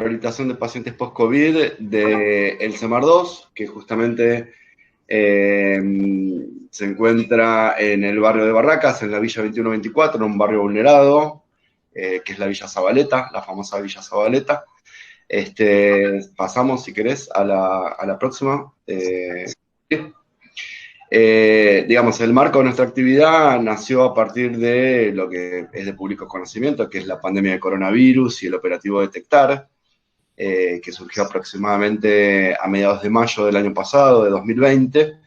rehabilitación de pacientes post-COVID del CEMAR-2, que justamente se encuentra en el barrio de Barracas, en la Villa 2124, en un barrio vulnerado, que es la Villa Zabaleta, la famosa Villa Zabaleta. Pasamos, si querés, a la próxima. Digamos, el marco de nuestra actividad nació a partir de lo que es de público conocimiento, que es la pandemia de coronavirus y el operativo Detectar, que surgió aproximadamente a mediados de mayo del año pasado, de 2020,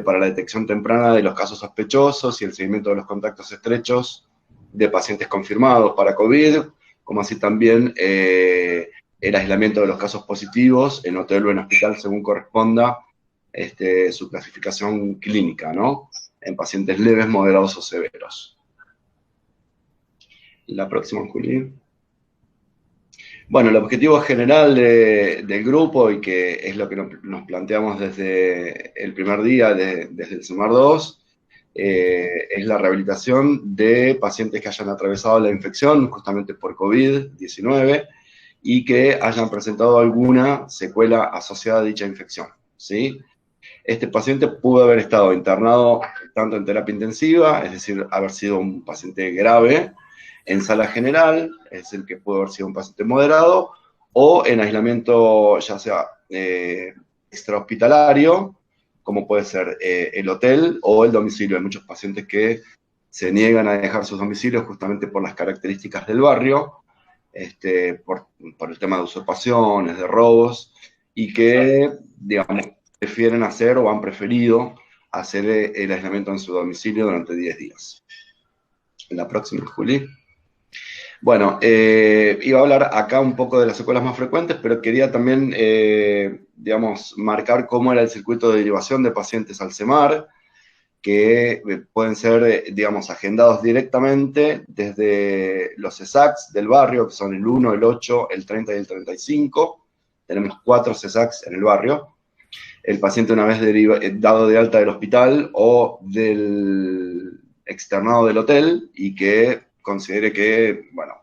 para la detección temprana de los casos sospechosos y el seguimiento de los contactos estrechos de pacientes confirmados para COVID, como así también el aislamiento de los casos positivos en hotel o en hospital según corresponda su clasificación clínica, ¿no? En pacientes leves, moderados o severos. La próxima, Juli. Bueno, el objetivo general del grupo, y que es lo que nos planteamos desde el primer día, desde el CEMAR-2, es la rehabilitación de pacientes que hayan atravesado la infección justamente por COVID-19 y que hayan presentado alguna secuela asociada a dicha infección, ¿sí? Este paciente pudo haber estado internado tanto en terapia intensiva, es decir, haber sido un paciente grave, en sala general, es decir, que pudo haber sido un paciente moderado, o en aislamiento ya sea extrahospitalario, como puede ser el hotel o el domicilio. Hay muchos pacientes que se niegan a dejar sus domicilios justamente por las características del barrio, por el tema de usurpaciones, de robos, y que, digamos, prefieren hacer o han preferido hacer el aislamiento en su domicilio durante 10 días. La próxima, Juli. Bueno, iba a hablar acá un poco de las secuelas más frecuentes, pero quería también, digamos, marcar cómo era el circuito de derivación de pacientes al CEMAR, que pueden ser, digamos, agendados directamente desde los CESACs del barrio, que son el 1, el 8, el 30 y el 35. Tenemos 4 CESACs en el barrio. El paciente, una vez dado de alta del hospital o del externado del hotel y que considere que, bueno,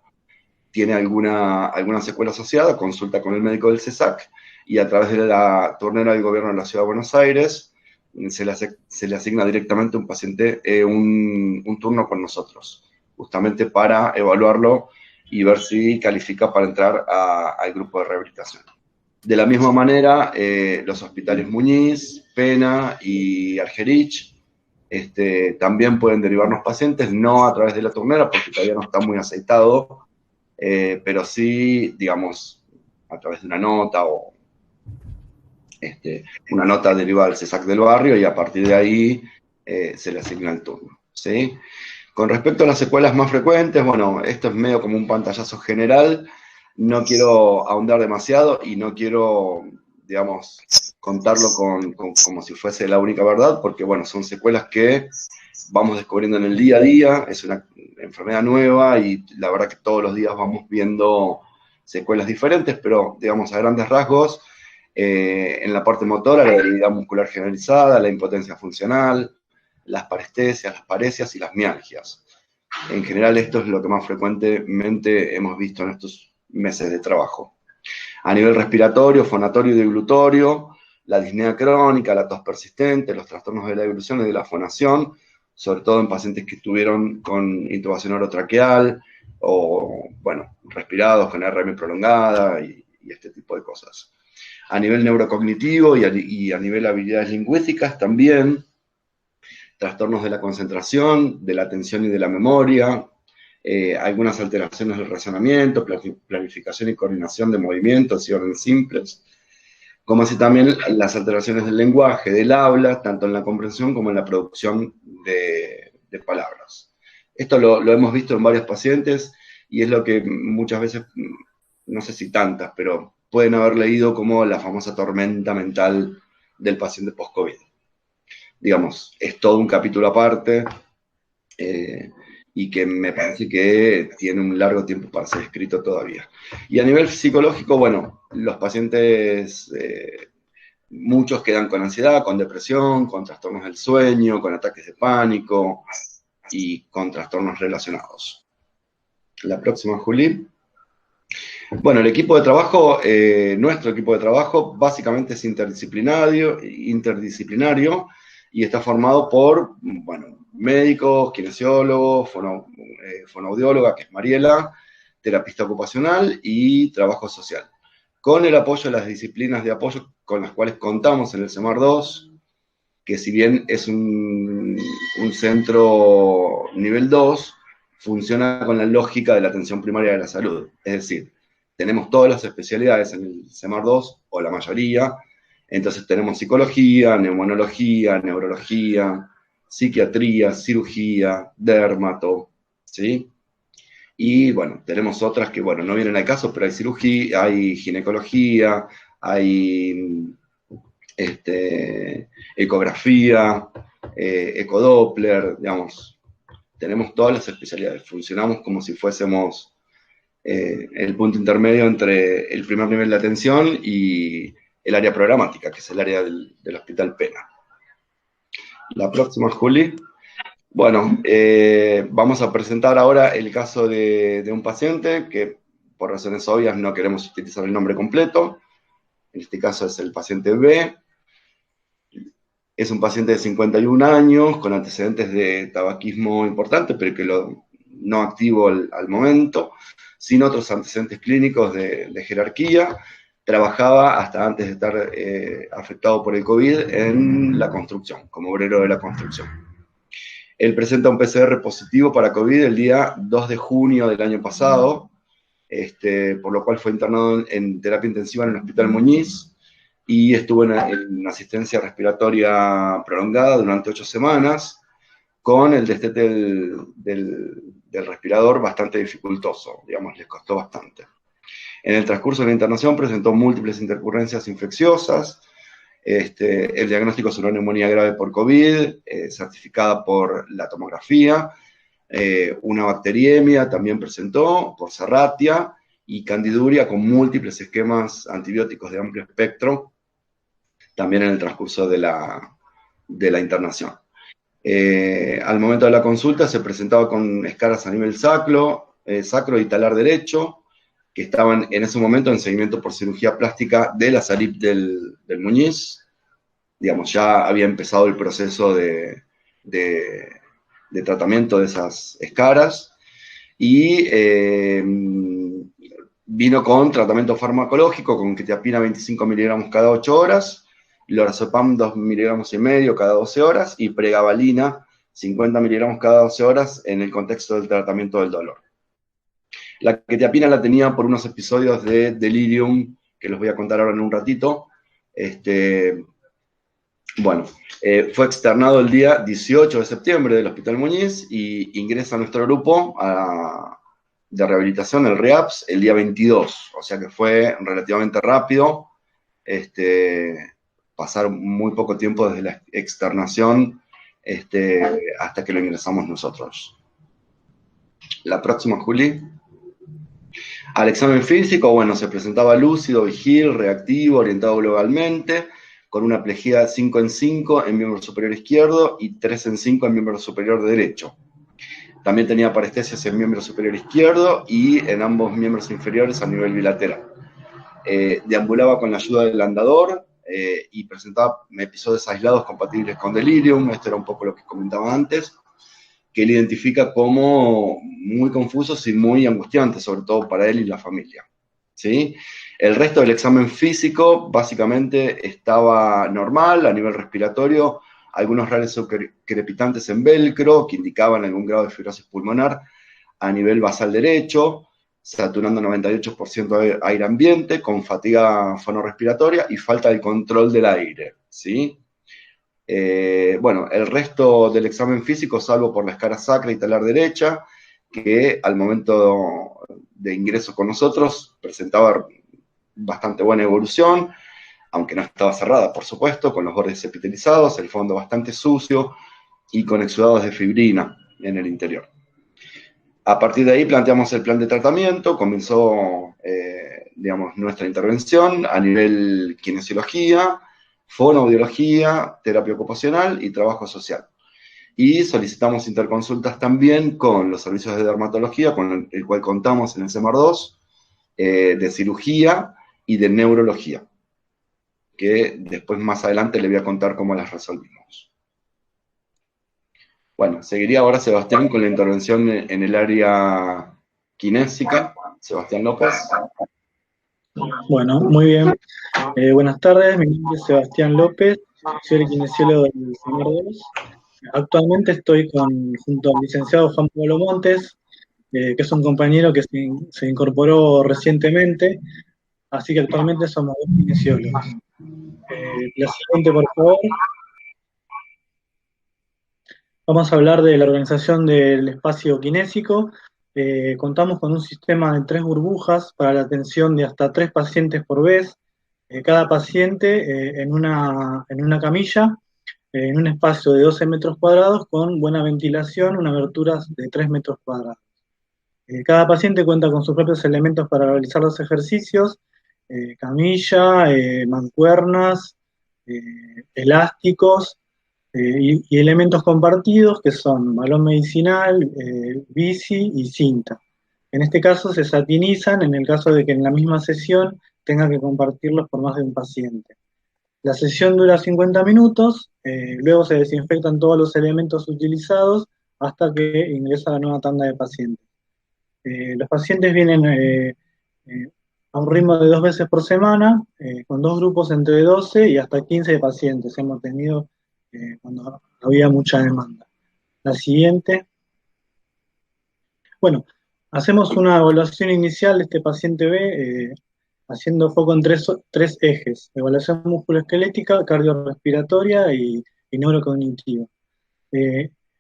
tiene alguna secuela asociada, consulta con el médico del CESAC y a través de la turnera del gobierno de la Ciudad de Buenos Aires se le asigna directamente un paciente, un turno con nosotros, justamente para evaluarlo y ver si califica para entrar al grupo de rehabilitación. De la misma manera, los hospitales Muñiz, Pena y Argerich también pueden derivarnos pacientes, no a través de la turnera, porque todavía no está muy aceitado, pero sí, digamos, a través de una nota o una nota derivada del CESAC del barrio, y a partir de ahí se le asigna el turno, ¿sí? Con respecto a las secuelas más frecuentes, bueno, esto es medio como un pantallazo general. No quiero ahondar demasiado y no quiero, digamos, contarlo como si fuese la única verdad, porque, bueno, son secuelas que vamos descubriendo en el día a día. Es una enfermedad nueva y la verdad que todos los días vamos viendo secuelas diferentes, pero, digamos, a grandes rasgos, en la parte motora, la debilidad muscular generalizada, la impotencia funcional, las parestesias, las paresias y las mialgias. En general, esto es lo que más frecuentemente hemos visto en estos meses de trabajo. A nivel respiratorio, fonatorio y deglutorio, la disnea crónica, la tos persistente, los trastornos de la deglución y de la fonación, sobre todo en pacientes que estuvieron con intubación orotraqueal o, bueno, respirados con RM prolongada y este tipo de cosas. A nivel neurocognitivo y a nivel habilidades lingüísticas también, trastornos de la concentración, de la atención y de la memoria, algunas alteraciones del razonamiento, planificación y coordinación de movimientos y orden simples, como así también las alteraciones del lenguaje, del habla, tanto en la comprensión como en la producción de palabras. Esto lo hemos visto en varios pacientes y es lo que muchas veces, no sé si tantas, pero pueden haber leído como la famosa tormenta mental del paciente post-COVID. Digamos, es todo un capítulo aparte y que me parece que tiene un largo tiempo para ser escrito todavía. Y a nivel psicológico, bueno, los pacientes, muchos quedan con ansiedad, con depresión, con trastornos del sueño, con ataques de pánico y con trastornos relacionados. La próxima, Juli. Bueno, el equipo de trabajo, nuestro equipo de trabajo, básicamente es interdisciplinario y está formado por, bueno, médicos, kinesiólogos, fonoaudióloga, que es Mariela, terapista ocupacional y trabajo social. Con el apoyo de las disciplinas de apoyo con las cuales contamos en el CEMAR 2, que si bien es un centro nivel 2, funciona con la lógica de la atención primaria de la salud. Es decir, tenemos todas las especialidades en el CEMAR 2, o la mayoría, entonces tenemos psicología, neumonología, neurología, psiquiatría, cirugía, dermato, ¿sí? Y bueno, tenemos otras que, bueno, no vienen al caso, pero hay cirugía, hay ginecología, hay ecografía, ecodoppler, digamos, tenemos todas las especialidades, funcionamos como si fuésemos el punto intermedio entre el primer nivel de atención y el área programática, que es el área del Hospital Pena. La próxima, Juli. Bueno, vamos a presentar ahora el caso de un paciente que por razones obvias no queremos utilizar el nombre completo. En este caso es el paciente B. Es un paciente de 51 años, con antecedentes de tabaquismo importante, pero que no activo al momento, sin otros antecedentes clínicos de jerarquía. Trabajaba hasta antes de estar afectado por el COVID en la construcción, como obrero de la construcción. Él presenta un PCR positivo para COVID el día 2 de junio del año pasado, por lo cual fue internado en terapia intensiva en el Hospital Muñiz, y estuvo en asistencia respiratoria prolongada durante 8 semanas, con el destete del respirador bastante dificultoso, digamos, les costó bastante. En el transcurso de la internación presentó múltiples intercurrencias infecciosas, el diagnóstico es una neumonía grave por COVID, certificada por la tomografía, una bacteriemia también presentó por Serratia, y candiduria con múltiples esquemas antibióticos de amplio espectro, también en el transcurso de la internación. Al momento de la consulta se presentaba con escaras a nivel sacro y talar derecho, que estaban en ese momento en seguimiento por cirugía plástica de la SARIP del Muñiz. Digamos, ya había empezado el proceso de tratamiento de esas escaras, y vino con tratamiento farmacológico, con quetiapina 25 miligramos cada 8 horas, lorazepam 2 miligramos y medio cada 12 horas, y pregabalina 50 miligramos cada 12 horas en el contexto del tratamiento del dolor. La quetiapina la tenía por unos episodios de delirium, que los voy a contar ahora en un ratito. Bueno, fue externado el día 18 de septiembre del Hospital Muñiz y ingresa a nuestro grupo de rehabilitación, el REAPS, el día 22, o sea que fue relativamente rápido, pasar muy poco tiempo desde la externación hasta que lo ingresamos nosotros. La próxima, Juli. Al examen físico, bueno, se presentaba lúcido, vigil, reactivo, orientado globalmente, con una plejía 5 en 5 en miembro superior izquierdo y 3 en 5 en miembro superior derecho. También tenía parestesias en miembro superior izquierdo y en ambos miembros inferiores a nivel bilateral. Deambulaba con la ayuda del andador y presentaba episodios aislados compatibles con delirium. Esto era un poco lo que comentaba antes, que él identifica como muy confusos y muy angustiantes, sobre todo para él y la familia, ¿sí? El resto del examen físico básicamente estaba normal a nivel respiratorio, algunos rales crepitantes en velcro que indicaban algún grado de fibrosis pulmonar a nivel basal derecho, saturando 98% de aire ambiente, con fatiga fonorrespiratoria y falta de control del aire, ¿sí? Bueno, el resto del examen físico, salvo por la escara sacra y talar derecha, que al momento de ingreso con nosotros presentaba bastante buena evolución, aunque no estaba cerrada, por supuesto, con los bordes epitelizados, el fondo bastante sucio y con exudados de fibrina en el interior. A partir de ahí planteamos el plan de tratamiento, comenzó, digamos, nuestra intervención a nivel kinesiología, fonoaudiología, terapia ocupacional y trabajo social. Y solicitamos interconsultas también con los servicios de dermatología, con el cual contamos en el CEMAR 2, de cirugía y de neurología, que después más adelante le voy a contar cómo las resolvimos. Bueno, seguiría ahora Sebastián con la intervención en el área kinésica. Sebastián López. Bueno, muy bien. Buenas tardes, mi nombre es Sebastián López, soy el kinesiólogo del Señor 2. Actualmente estoy junto al licenciado Juan Pablo Montes, que es un compañero que se incorporó recientemente, así que actualmente somos dos kinesiólogos. La siguiente, por favor. Vamos a hablar de la organización del espacio kinésico. Contamos con un sistema de 3 burbujas para la atención de hasta 3 pacientes por vez. Cada paciente en una camilla, en un espacio de 12 metros cuadrados con buena ventilación, una abertura de 3 metros cuadrados. Cada paciente cuenta con sus propios elementos para realizar los ejercicios, camilla, mancuernas, elásticos, y elementos compartidos que son balón medicinal, bici y cinta. En este caso se satinizan en el caso de que en la misma sesión tenga que compartirlos por más de un paciente. La sesión dura 50 minutos, luego se desinfectan todos los elementos utilizados hasta que ingresa la nueva tanda de pacientes. Los pacientes vienen a un ritmo de 2 veces por semana, con 2 grupos entre 12 y hasta 15 pacientes hemos tenido cuando había mucha demanda. La siguiente. Bueno, hacemos una evaluación inicial de este paciente B, haciendo foco en tres ejes: evaluación musculoesquelética, cardiorrespiratoria y neurocognitiva.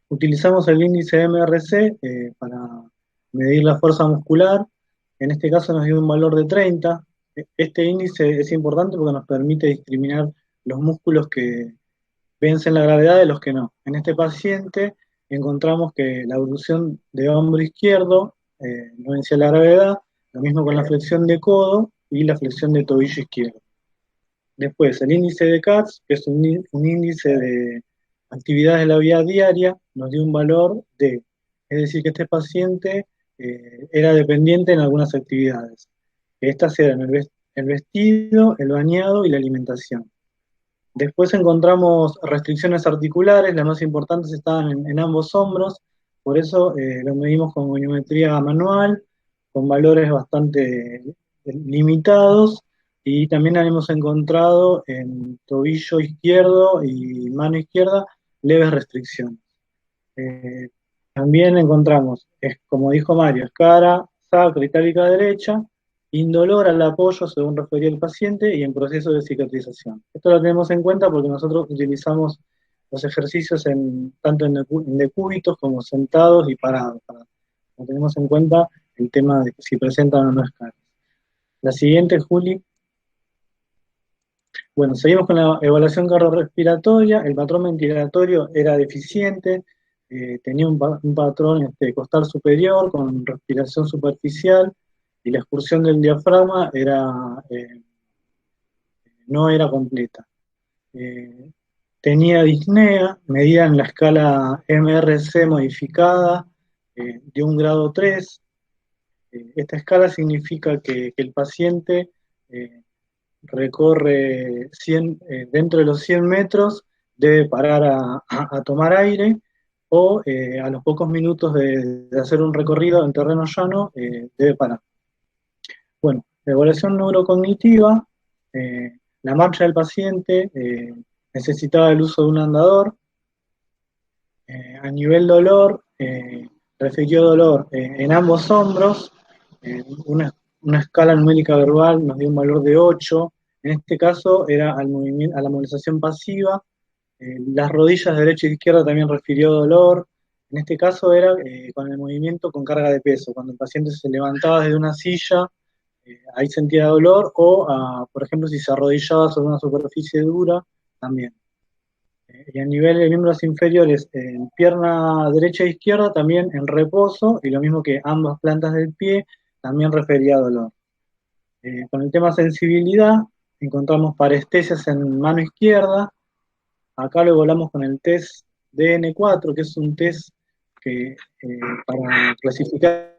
Utilizamos el índice MRC para medir la fuerza muscular. En este caso nos dio un valor de 30. Este índice es importante porque nos permite discriminar los músculos que vencen la gravedad de los que no. En este paciente encontramos que la abducción de hombro izquierdo no vencía la gravedad, lo mismo con la flexión de codo y la flexión de tobillo izquierdo. Después, el índice de CATS, que es un índice de actividades de la vida diaria, nos dio un valor de, es decir, que este paciente era dependiente en algunas actividades. Estas eran el vestido, el bañado y la alimentación. Después encontramos restricciones articulares, las más importantes estaban en ambos hombros, por eso lo medimos con goniometría manual, con valores bastante limitados, y también hemos encontrado en tobillo izquierdo y mano izquierda leves restricciones. Eh, También encontramos, como dijo Mario, escara, sacra y tábica derecha, indolor al apoyo según refería el paciente y en proceso de cicatrización. Esto lo tenemos en cuenta porque nosotros utilizamos los ejercicios tanto en decúbitos como sentados y parados. Tenemos en cuenta el tema de si presentan o no escaras. La siguiente, Juli. Bueno, seguimos con la evaluación cardiorrespiratoria. El patrón ventilatorio era deficiente, tenía un patrón costal superior con respiración superficial, y la excursión del diafragma no era completa. Tenía disnea, medida en la escala MRC modificada, de un grado 3. Esta escala significa que el paciente recorre dentro de los 100 metros, debe parar a tomar aire, o a los pocos minutos de hacer un recorrido en terreno llano, debe parar. Bueno, la evaluación neurocognitiva, la marcha del paciente necesitaba el uso de un andador. A nivel dolor, refirió dolor en ambos hombros, una escala numérica verbal nos dio un valor de 8, en este caso era a la movilización pasiva. Las rodillas derecha y izquierda también refirió dolor, en este caso era con el movimiento con carga de peso, cuando el paciente se levantaba desde una silla, ahí sentía dolor, o por ejemplo si se arrodillaba sobre una superficie dura, también. Y a nivel de miembros inferiores, en pierna derecha e izquierda, también en reposo, y lo mismo que ambas plantas del pie, también refería a dolor. Con el tema sensibilidad, encontramos parestesias en mano izquierda. Acá lo evaluamos con el test DN4, que es un test que, para clasificar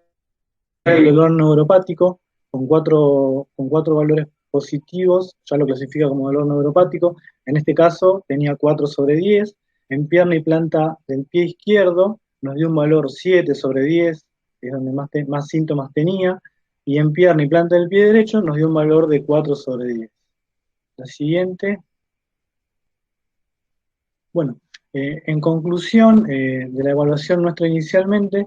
el dolor neuropático, con cuatro valores positivos, ya lo clasifica como dolor neuropático. En este caso tenía 4/10. En pierna y planta del pie izquierdo nos dio un valor 7/10, que es donde más síntomas tenía, y en pierna y planta del pie derecho nos dio un valor de 4/10. La siguiente. Bueno, en conclusión de la evaluación nuestra inicialmente,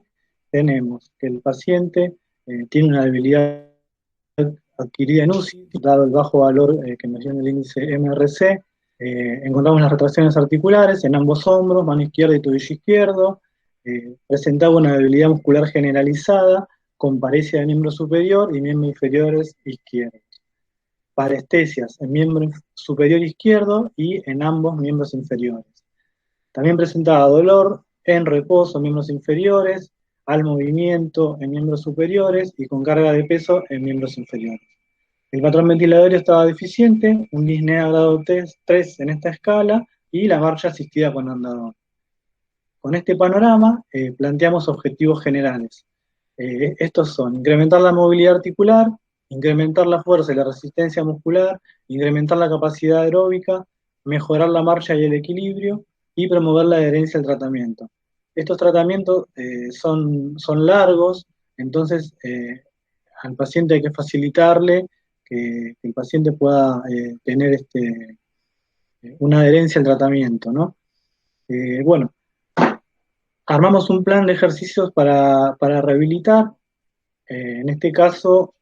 tenemos que el paciente tiene una debilidad adquirida en UCI, dado el bajo valor que nos dio en el índice MRC. Encontramos las retracciones articulares en ambos hombros, mano izquierda y tobillo izquierdo. Presentaba una debilidad muscular generalizada, con paresia de miembro superior y miembros inferiores izquierdos. Parestesias en miembro superior izquierdo y en ambos miembros inferiores. También presentaba dolor en reposo en miembros inferiores, al movimiento en miembros superiores y con carga de peso en miembros inferiores. El patrón ventilatorio estaba deficiente, un disnea grado 3 en esta escala y la marcha asistida con andador. Con este panorama planteamos objetivos generales. Estos son incrementar la movilidad articular, incrementar la fuerza y la resistencia muscular, incrementar la capacidad aeróbica, mejorar la marcha y el equilibrio y promover la adherencia al tratamiento. Estos tratamientos son largos, entonces al paciente hay que facilitarle que el paciente pueda tener una adherencia al tratamiento, ¿no? Bueno, armamos un plan de ejercicios para rehabilitar. En este caso,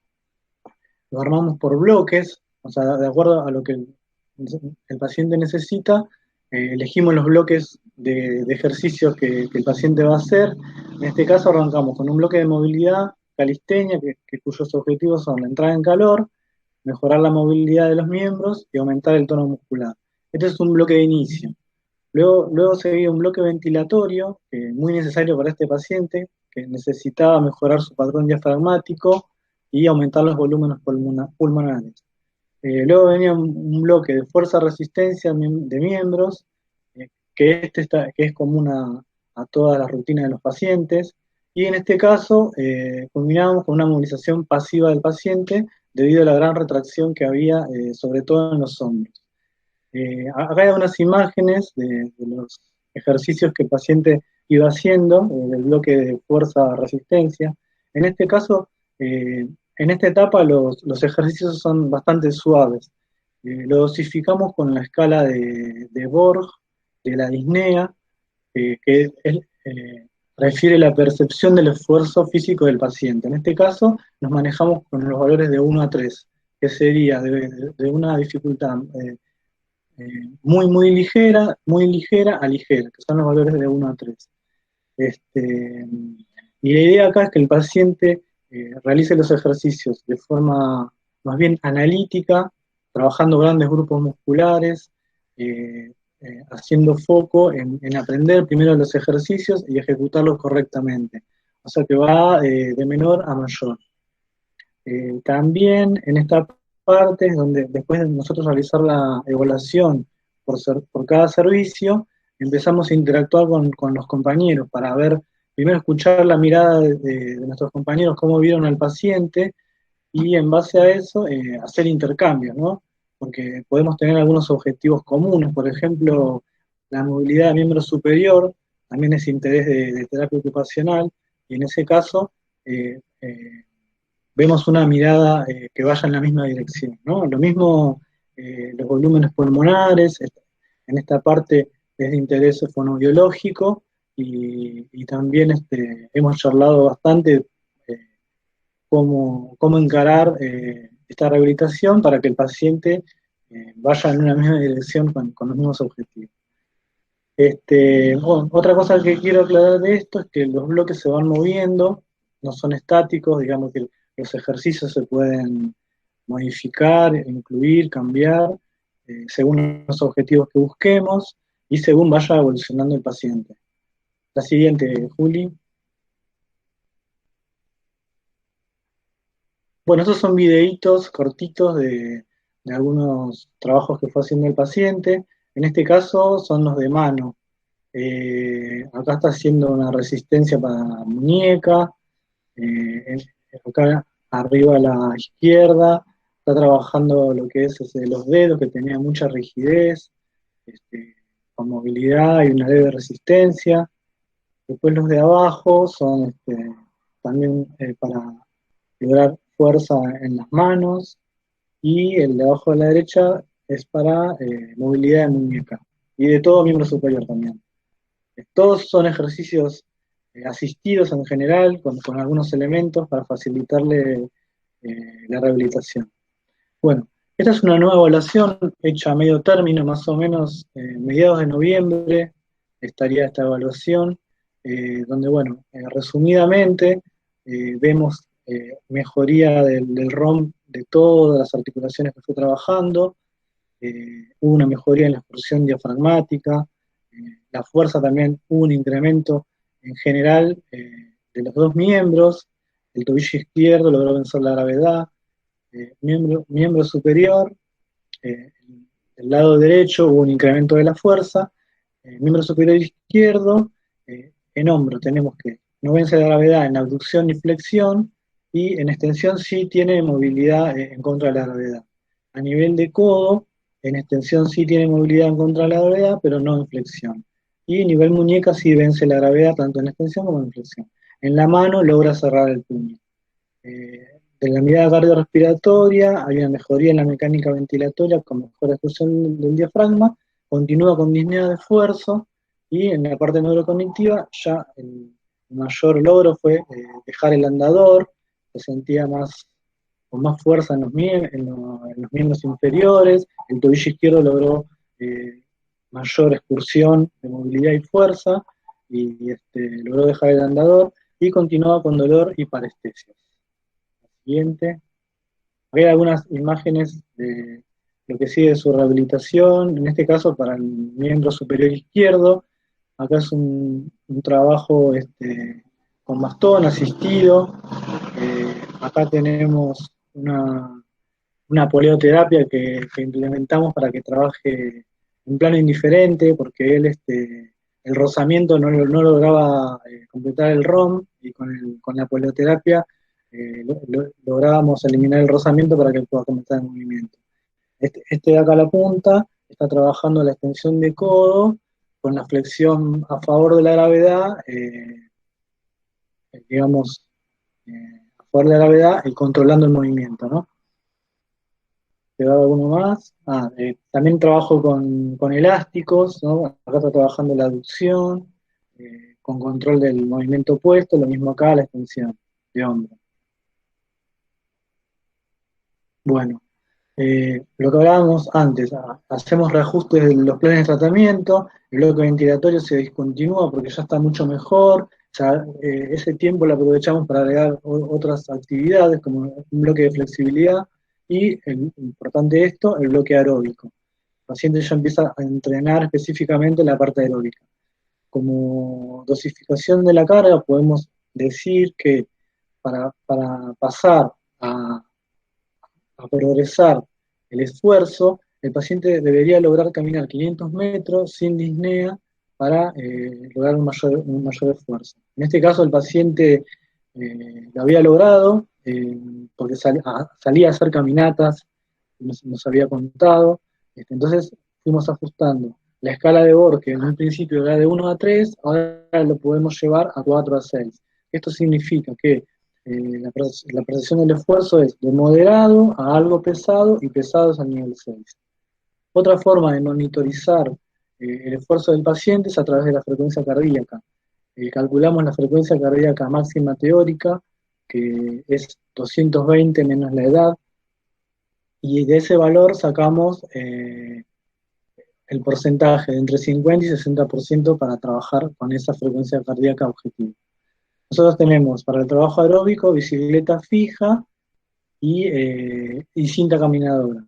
lo armamos por bloques, o sea, de acuerdo a lo que el paciente necesita, elegimos los bloques de ejercicios que el paciente va a hacer. En este caso arrancamos con un bloque de movilidad calistenia, cuyos objetivos son la entrada en calor, mejorar la movilidad de los miembros y aumentar el tono muscular. Este es un bloque de inicio. Luego seguía un bloque ventilatorio, muy necesario para este paciente, que necesitaba mejorar su patrón diafragmático y aumentar los volúmenes pulmonares. Luego venía un bloque de fuerza-resistencia de miembros, que es común a todas las rutinas de los pacientes, y en este caso culminábamos con una movilización pasiva del paciente debido a la gran retracción que había, sobre todo en los hombros. Acá hay unas imágenes de los ejercicios que el paciente iba haciendo, del bloque de fuerza-resistencia. En este caso, en esta etapa los ejercicios son bastante suaves. Lo dosificamos con la escala de Borg, de la disnea, que refiere la percepción del esfuerzo físico del paciente. En este caso, nos manejamos con los valores de 1 a 3, que sería de una dificultad muy ligera a ligera, que son los valores de 1 a 3. Y la idea acá es que el paciente realice los ejercicios de forma más bien analítica, trabajando grandes grupos musculares, haciendo foco en aprender primero los ejercicios y ejecutarlos correctamente. O sea que va de menor a mayor. También en esta parte, donde después de nosotros realizar la evaluación por cada servicio, empezamos a interactuar con los compañeros para ver, primero escuchar la mirada de nuestros compañeros, cómo vieron al paciente, y en base a eso hacer intercambios, ¿no? Porque podemos tener algunos objetivos comunes, por ejemplo, la movilidad de miembro superior, también es interés de terapia ocupacional, y en ese caso vemos una mirada que vaya en la misma dirección, ¿no? Lo mismo los volúmenes pulmonares, en esta parte es de interés fonobiológico, y también hemos charlado bastante cómo encarar esta rehabilitación para que el paciente vaya en una misma dirección con los mismos objetivos. Bueno, otra cosa que quiero aclarar de esto es que los bloques se van moviendo, no son estáticos, digamos que los ejercicios se pueden modificar, incluir, cambiar, según los objetivos que busquemos y según vaya evolucionando el paciente. La siguiente, Juli. Bueno, estos son videitos cortitos de algunos trabajos que fue haciendo el paciente. En este caso son los de mano. Acá está haciendo una resistencia para muñeca. Acá arriba a la izquierda, está trabajando lo que es los dedos, que tenía mucha rigidez, con movilidad y una leve resistencia. Después los de abajo son también para lograr fuerza en las manos, y el de abajo de la derecha es para movilidad de muñeca, y de todo miembro superior también. Todos son ejercicios asistidos en general, con algunos elementos para facilitarle la rehabilitación. Bueno, esta es una nueva evaluación hecha a medio término, más o menos mediados de noviembre estaría esta evaluación, donde, bueno, resumidamente vemos mejoría del ROM de todas las articulaciones que fue trabajando, hubo una mejoría en la explosión diafragmática, la fuerza también, hubo un incremento en general de los dos miembros, el tobillo izquierdo logró vencer la gravedad, miembro superior, del lado derecho hubo un incremento de la fuerza, miembro superior izquierdo, en hombro tenemos que no vence la gravedad en abducción y flexión, y en extensión sí tiene movilidad en contra de la gravedad. A nivel de codo, en extensión sí tiene movilidad en contra de la gravedad, pero no en flexión. Y a nivel muñeca sí vence la gravedad tanto en extensión como en flexión. En la mano logra cerrar el puño. De la mirada cardiorrespiratoria hay una mejoría en la mecánica ventilatoria con mejor expulsión del diafragma, continúa con disnea de esfuerzo, y en la parte neurocognitiva ya el mayor logro fue dejar el andador, se sentía con más fuerza en los miembros inferiores, el tobillo izquierdo logró mayor excursión de movilidad y fuerza, y logró dejar el andador, y continuaba con dolor y parestesia. Siguiente. Hay algunas imágenes de lo que sigue de su rehabilitación, en este caso para el miembro superior izquierdo. Acá es un trabajo con bastón asistido. Acá tenemos una polioterapia que implementamos para que trabaje en plano indiferente, porque él el rozamiento no lograba completar el ROM, y con la polioterapia lográbamos eliminar el rozamiento para que él pueda comenzar el movimiento. Este de acá a la punta está trabajando la extensión de codo con la flexión a favor de la gravedad, digamos, a favor de la gravedad y controlando el movimiento, ¿no? ¿Quedaba alguno más? También trabajo con elásticos, ¿no? Acá está trabajando la aducción, con control del movimiento opuesto, lo mismo acá, la extensión de hombro. Bueno, lo que hablábamos antes, hacemos reajustes de los planes de tratamiento, el bloque ventilatorio se discontinúa porque ya está mucho mejor, ya, ese tiempo lo aprovechamos para agregar otras actividades como un bloque de flexibilidad, y importante esto, el bloque aeróbico. El paciente ya empieza a entrenar específicamente la parte aeróbica. Como dosificación de la carga podemos decir que para pasar a progresar el esfuerzo, el paciente debería lograr caminar 500 metros sin disnea para lograr un mayor esfuerzo. En este caso el paciente lo había logrado, porque salía a hacer caminatas, nos había contado, entonces fuimos ajustando la escala de Borg, que en un principio era de 1 a 3, ahora lo podemos llevar a 4 a 6. Esto significa que la percepción del esfuerzo es de moderado a algo pesado, y pesado es al nivel 6. Otra forma de monitorizar el esfuerzo del paciente es a través de la frecuencia cardíaca. Calculamos la frecuencia cardíaca máxima teórica, que es 220 menos la edad, y de ese valor sacamos el porcentaje de entre 50 y 60% para trabajar con esa frecuencia cardíaca objetiva. Nosotros tenemos para el trabajo aeróbico bicicleta fija y cinta caminadora.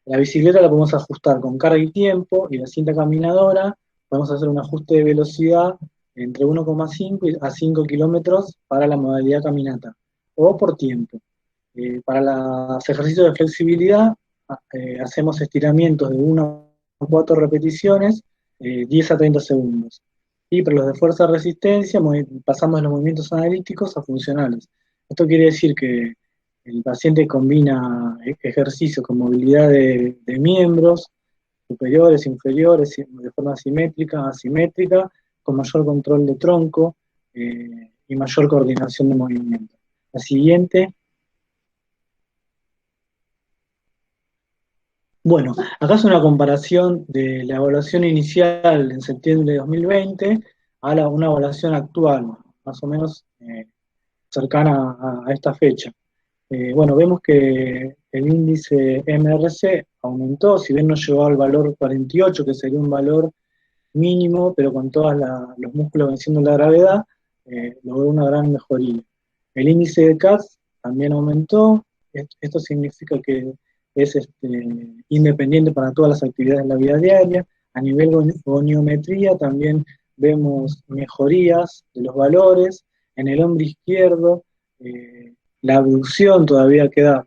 La bicicleta la podemos ajustar con carga y tiempo, y la cinta caminadora podemos hacer un ajuste de velocidad entre 1,5 a 5 kilómetros para la modalidad caminata, o por tiempo. Para los ejercicios de flexibilidad hacemos estiramientos de 1 a 4 repeticiones, 10 a 30 segundos. Y para los de fuerza-resistencia pasamos de los movimientos analíticos a funcionales. Esto quiere decir que El paciente combina ejercicio con movilidad de miembros superiores, inferiores, de forma simétrica, asimétrica, con mayor control de tronco y mayor coordinación de movimiento. La siguiente. Bueno, acá es una comparación de la evaluación inicial en septiembre de 2020 a una evaluación actual, más o menos cercana a esta fecha. Bueno, vemos que el índice MRC aumentó, si bien no llegó al valor 48, que sería un valor mínimo, pero con todos los músculos venciendo la gravedad, logró una gran mejoría. El índice de CAS también aumentó, esto significa que es independiente para todas las actividades de la vida diaria. A nivel goniometría también vemos mejorías de los valores. En el hombro izquierdo, la abducción todavía queda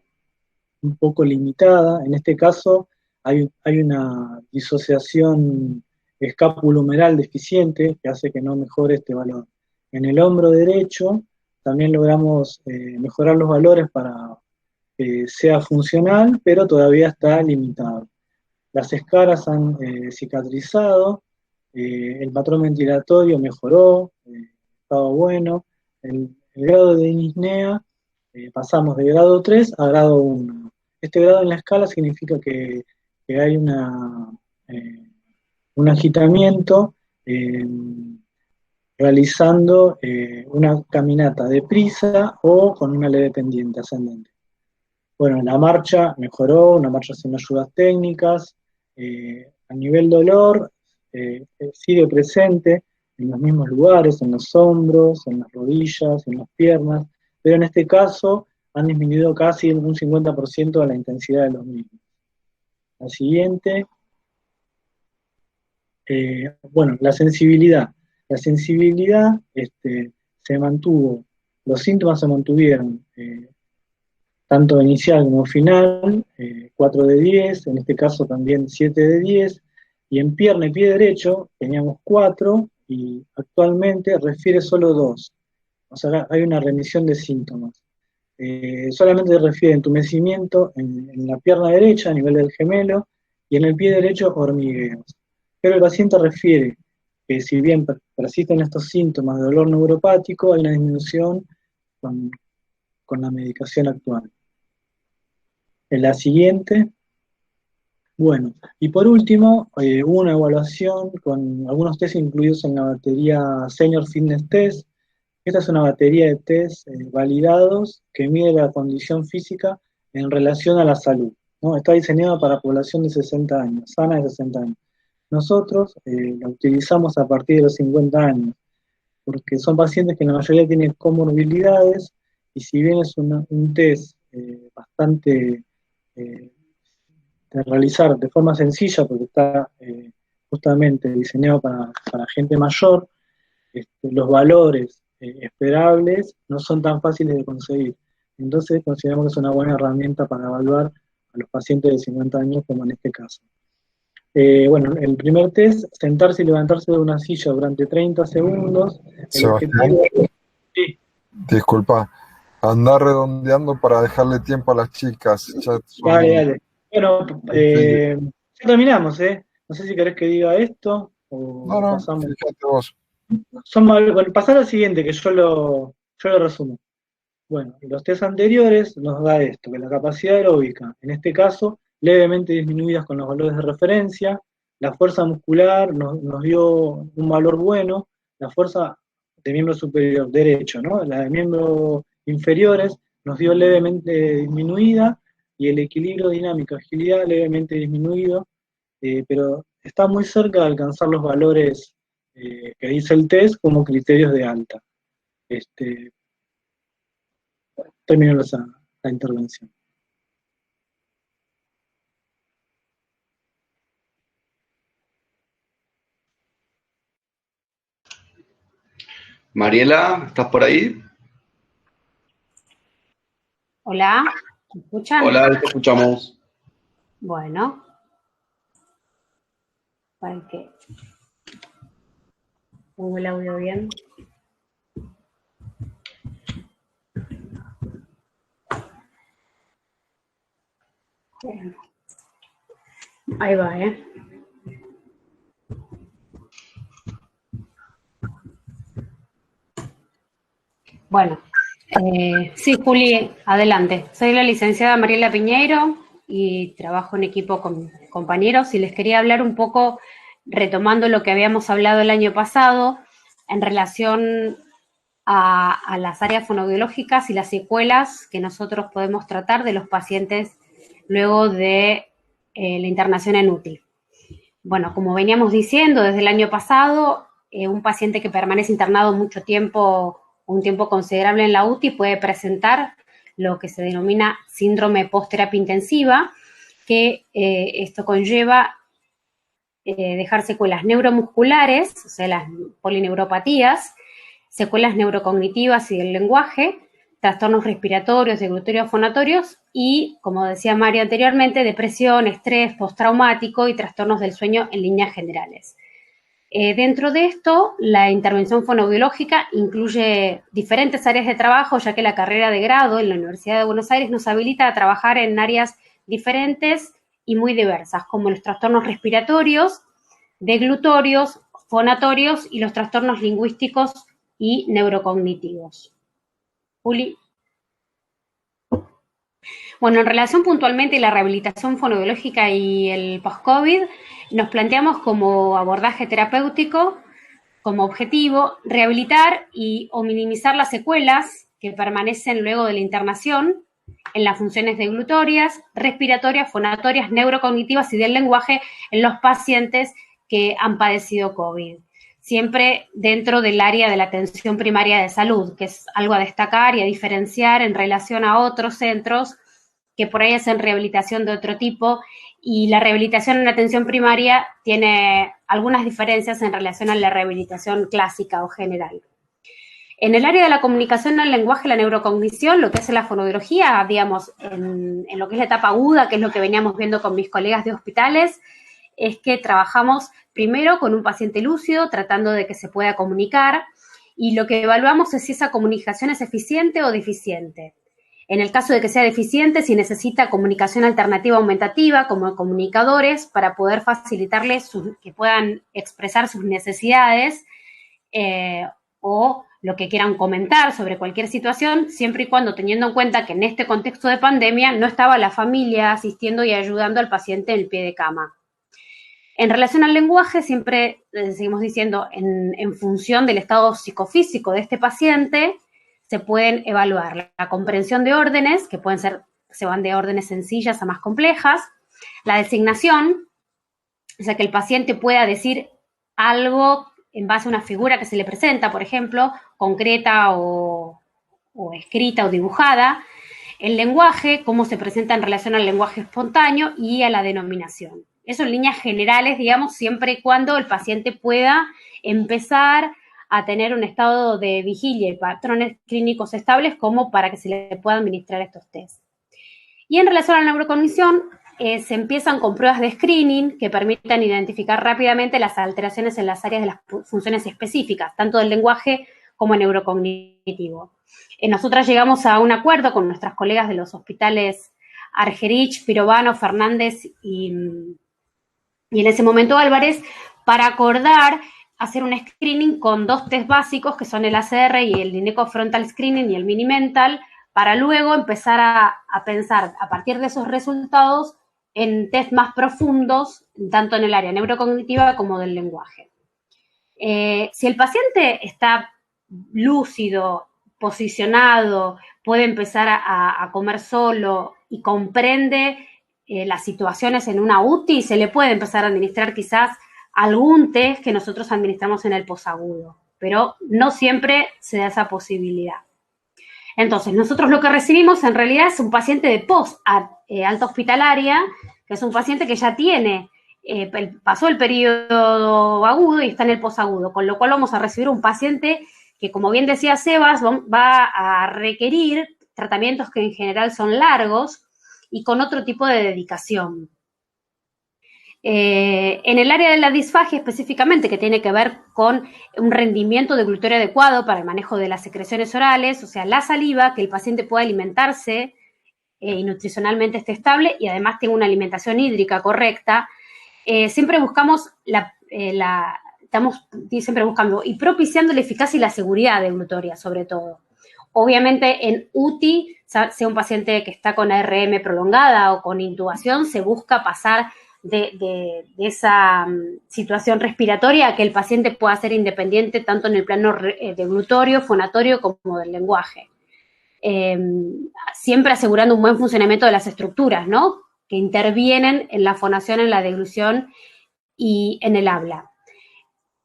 un poco limitada. En este caso hay una disociación escapulohumeral deficiente que hace que no mejore este valor. En el hombro derecho también logramos mejorar los valores para que sea funcional, pero todavía está limitado. Las escaras han cicatrizado, el patrón ventilatorio mejoró, estaba bueno, el grado de disnea pasamos de grado 3 a grado 1. Este grado en la escala significa que hay un agitamiento eh, realizando una caminata deprisa o con una leve pendiente ascendente. Bueno, la marcha mejoró, una marcha sin ayudas técnicas. A nivel dolor, sigue presente en los mismos lugares, en los hombros, en las rodillas, en las piernas, pero en este caso han disminuido casi un 50% de la intensidad de los mismos. La siguiente, bueno, la sensibilidad. La sensibilidad se mantuvo, los síntomas se mantuvieron tanto inicial como final, 4 de 10, en este caso también 7 de 10, y en pierna y pie derecho teníamos 4 y actualmente refiere solo 2. O sea, hay una remisión de síntomas. Solamente refiere entumecimiento en la pierna derecha a nivel del gemelo y en el pie derecho hormigueos. Pero el paciente refiere que si bien persisten estos síntomas de dolor neuropático, hay una disminución con la medicación actual. En la siguiente, bueno, y por último, hubo una evaluación con algunos test incluidos en la batería Senior Fitness Test. Esta es una batería de test validados que mide la condición física en relación a la salud, ¿no? Está diseñada para población de 60 años, sana de 60 años. Nosotros la utilizamos a partir de los 50 años, porque son pacientes que en la mayoría tienen comorbilidades, y si bien es un test bastante eh, de realizar de forma sencilla, porque está justamente diseñado para gente mayor, los valores esperables no son tan fáciles de conseguir. Entonces consideramos que es una buena herramienta para evaluar a los pacientes de 50 años, como en este caso. Bueno, el primer test, sentarse y levantarse de una silla durante 30 segundos. El Sebastián, objetivo... Sí, disculpa, anda redondeando para dejarle tiempo a las chicas. Ya dale, son dale. Bueno, ya terminamos, ¿eh? No sé si querés que diga esto No, o no, pasamos. fíjate vos. Bueno, pasar al siguiente, que yo lo resumo. Bueno, los test anteriores nos da esto, que la capacidad aeróbica, en este caso, levemente disminuidas con los valores de referencia, la fuerza muscular nos dio un valor bueno, la fuerza de miembro superior derecho, ¿no? La de miembros inferiores nos dio levemente disminuida, y el equilibrio dinámico, agilidad levemente disminuido, pero está muy cerca de alcanzar los valores que dice el test como criterios de alta. Este, Termino la intervención. Mariela, ¿estás por ahí? Hola, ¿me escuchan? Hola, te escuchamos. Bueno, para que pongo el audio bien. Ahí va, ¿eh? Bueno, sí, Juli, adelante. Soy la licenciada Mariela Piñeiro y trabajo en equipo con compañeros y les quería hablar un poco, retomando lo que habíamos hablado el año pasado, en relación a las áreas fonoaudiológicas y las secuelas que nosotros podemos tratar de los pacientes luego de la internación en UTI. Bueno, como veníamos diciendo desde el año pasado, un paciente que permanece internado mucho tiempo, un tiempo considerable en la UTI, puede presentar lo que se denomina síndrome post-terapia intensiva, que esto conlleva dejar secuelas neuromusculares, o sea, las polineuropatías, secuelas neurocognitivas y del lenguaje, trastornos respiratorios, deglutorios, fonatorios y, como decía Mario anteriormente, depresión, estrés postraumático y trastornos del sueño en líneas generales. Dentro de esto, la intervención fonoaudiológica incluye diferentes áreas de trabajo, ya que la carrera de grado en la Universidad de Buenos Aires nos habilita a trabajar en áreas diferentes y muy diversas, como los trastornos respiratorios, deglutorios, fonatorios y los trastornos lingüísticos y neurocognitivos. Juli. Bueno, en relación puntualmente a la rehabilitación fonoaudiológica y el post-COVID, nos planteamos como abordaje terapéutico, como objetivo, rehabilitar o minimizar las secuelas que permanecen luego de la internación en las funciones deglutorias, respiratorias, fonatorias, neurocognitivas y del lenguaje en los pacientes que han padecido COVID. Siempre dentro del área de la atención primaria de salud, que es algo a destacar y a diferenciar en relación a otros centros que por ahí hacen rehabilitación de otro tipo, y la rehabilitación en la atención primaria tiene algunas diferencias en relación a la rehabilitación clásica o general. En el área de la comunicación, el lenguaje, la neurocognición, lo que es la fonoaudiología, digamos, en lo que es la etapa aguda, que es lo que veníamos viendo con mis colegas de hospitales, es que trabajamos primero con un paciente lúcido, tratando de que se pueda comunicar, y lo que evaluamos es si esa comunicación es eficiente o deficiente. En el caso de que sea deficiente, si necesita comunicación alternativa aumentativa, como comunicadores, para poder facilitarles que puedan expresar sus necesidades o lo que quieran comentar sobre cualquier situación, siempre y cuando teniendo en cuenta que en este contexto de pandemia no estaba la familia asistiendo y ayudando al paciente en el pie de cama. En relación al lenguaje, siempre seguimos diciendo, en función del estado psicofísico de este paciente, se pueden evaluar la comprensión de órdenes, que pueden ser, se van de órdenes sencillas a más complejas, la designación, o sea, que el paciente pueda decir algo en base a una figura que se le presenta, por ejemplo, concreta o escrita o dibujada, el lenguaje, cómo se presenta en relación al lenguaje espontáneo y a la denominación. Eso en líneas generales, digamos, siempre y cuando el paciente pueda empezar a tener un estado de vigilia y patrones clínicos estables como para que se le puedan administrar estos test. Y en relación a la neurocognición, se empiezan con pruebas de screening que permitan identificar rápidamente las alteraciones en las áreas de las funciones específicas, tanto del lenguaje como neurocognitivo. Nosotras llegamos a un acuerdo con nuestras colegas de los hospitales Argerich, Pirovano, Fernández y en ese momento Álvarez, para acordar hacer un screening con 2 test básicos, que son el ACR y el Nineco Frontal Screening y el Mini-Mental, para luego empezar a pensar a partir de esos resultados en test más profundos, tanto en el área neurocognitiva como del lenguaje. Si el paciente está lúcido, posicionado, puede empezar a comer solo y comprende las situaciones en una UTI, se le puede empezar a administrar quizás algún test que nosotros administramos en el posagudo, pero no siempre se da esa posibilidad. Entonces, nosotros lo que recibimos en realidad es un paciente de alta hospitalaria, que es un paciente que ya tiene, pasó el periodo agudo y está en el posagudo, con lo cual vamos a recibir un paciente que, como bien decía Sebas, va a requerir tratamientos que en general son largos y con otro tipo de dedicación. En el área de la disfagia específicamente, que tiene que ver con un rendimiento deglutorio adecuado para el manejo de las secreciones orales, o sea, la saliva, que el paciente pueda alimentarse y nutricionalmente esté estable y además tenga una alimentación hídrica correcta, siempre buscamos estamos siempre buscando y propiciando la eficacia y la seguridad de glutoria, sobre todo. Obviamente en UTI, sea un paciente que está con ARM prolongada o con intubación, se busca pasar de esa situación respiratoria a que el paciente pueda ser independiente tanto en el plano de glutorio, fonatorio, como del lenguaje. Siempre asegurando un buen funcionamiento de las estructuras, ¿no? Que intervienen en la fonación, en la deglución y en el habla.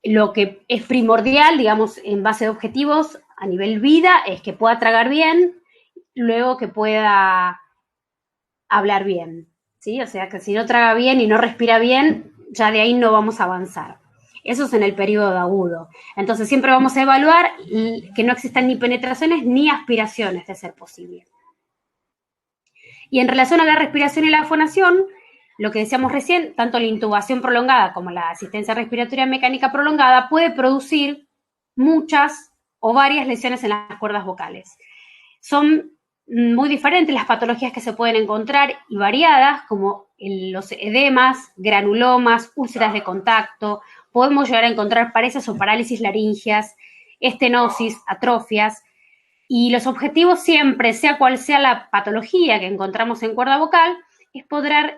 Lo que es primordial, digamos, en base de objetivos a nivel vida, es que pueda tragar bien, luego que pueda hablar bien, ¿sí? O sea, que si no traga bien y no respira bien, ya de ahí no vamos a avanzar. Eso es en el periodo agudo. Entonces, siempre vamos a evaluar que no existan ni penetraciones ni aspiraciones, de ser posible. Y en relación a la respiración y la fonación, lo que decíamos recién, tanto la intubación prolongada como la asistencia respiratoria mecánica prolongada puede producir muchas o varias lesiones en las cuerdas vocales. Son muy diferentes las patologías que se pueden encontrar y variadas, como los edemas, granulomas, úlceras de contacto. Podemos llegar a encontrar paresis o parálisis laringeas, estenosis, atrofias. Y los objetivos siempre, sea cual sea la patología que encontramos en cuerda vocal, es poder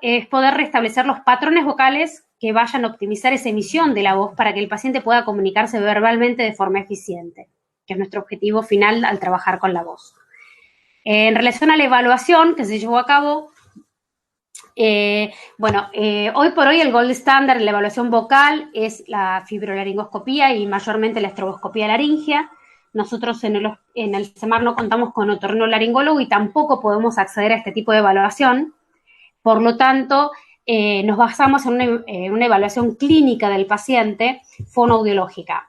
restablecer los patrones vocales que vayan a optimizar esa emisión de la voz para que el paciente pueda comunicarse verbalmente de forma eficiente, que es nuestro objetivo final al trabajar con la voz. En relación a la evaluación que se llevó a cabo, hoy por hoy el gold standard en la evaluación vocal es la fibrolaringoscopía y mayormente la estroboscopía laringea. Nosotros en el CEMAR no contamos con otorrinolaringólogo y tampoco podemos acceder a este tipo de evaluación. Por lo tanto, nos basamos en una evaluación clínica del paciente fonoaudiológica,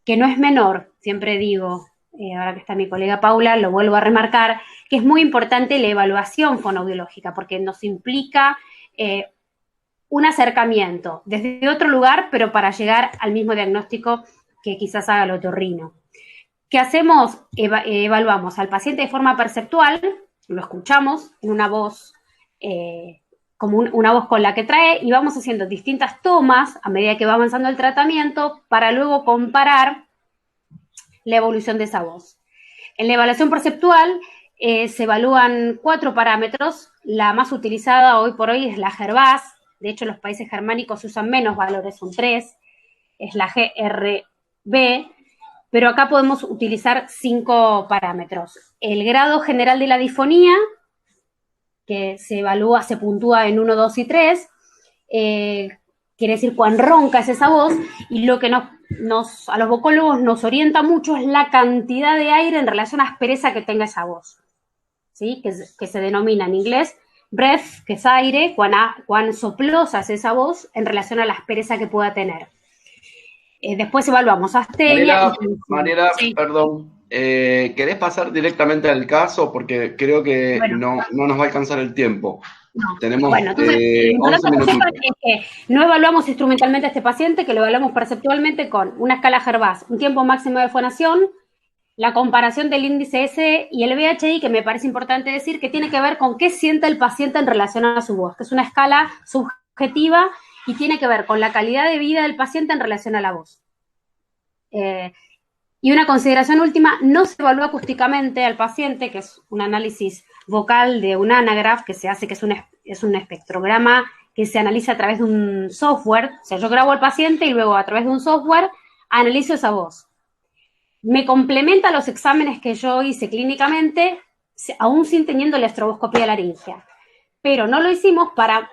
que no es menor, siempre digo, ahora que está mi colega Paula, lo vuelvo a remarcar, que es muy importante la evaluación fonoaudiológica, porque nos implica un acercamiento desde otro lugar, pero para llegar al mismo diagnóstico que quizás haga el otorrino. ¿Qué hacemos? Evaluamos al paciente de forma perceptual, lo escuchamos en una voz, como una voz con la que trae, y vamos haciendo distintas tomas a medida que va avanzando el tratamiento para luego comparar la evolución de esa voz. En la evaluación perceptual se evalúan 4 parámetros. La más utilizada hoy por hoy es la GERVAS. De hecho, los países germánicos usan menos valores, son 3. Es la GRB. Pero acá podemos utilizar 5 parámetros. El grado general de la difonía, que se evalúa, se puntúa en 1, 2 y 3. Quiere decir cuán ronca es esa voz, y lo que a los vocólogos nos orienta mucho es la cantidad de aire en relación a aspereza que tenga esa voz, ¿sí? Que se denomina en inglés breath, que es aire, cuán soplosa es esa voz en relación a la aspereza que pueda tener. Después evaluamos astenia. Mariela, sí. Perdón, ¿querés pasar directamente al caso? Porque creo que no nos va a alcanzar el tiempo. No. Tenemos entonces, 11 minutos. Es que no evaluamos instrumentalmente a este paciente, que lo evaluamos perceptualmente con una escala GERVAS, un tiempo máximo de fonación, la comparación del índice S y el VHI, que me parece importante decir, que tiene que ver con qué siente el paciente en relación a su voz, que es una escala subjetiva y tiene que ver con la calidad de vida del paciente en relación a la voz. Y una consideración última, no se evalúa acústicamente al paciente, que es un análisis vocal de un anagraph que se hace, que es un espectrograma que se analiza a través de un software. O sea, yo grabo al paciente y luego a través de un software analizo esa voz. Me complementa los exámenes que yo hice clínicamente, aún sin teniendo la estroboscopía laringea. Pero no lo hicimos para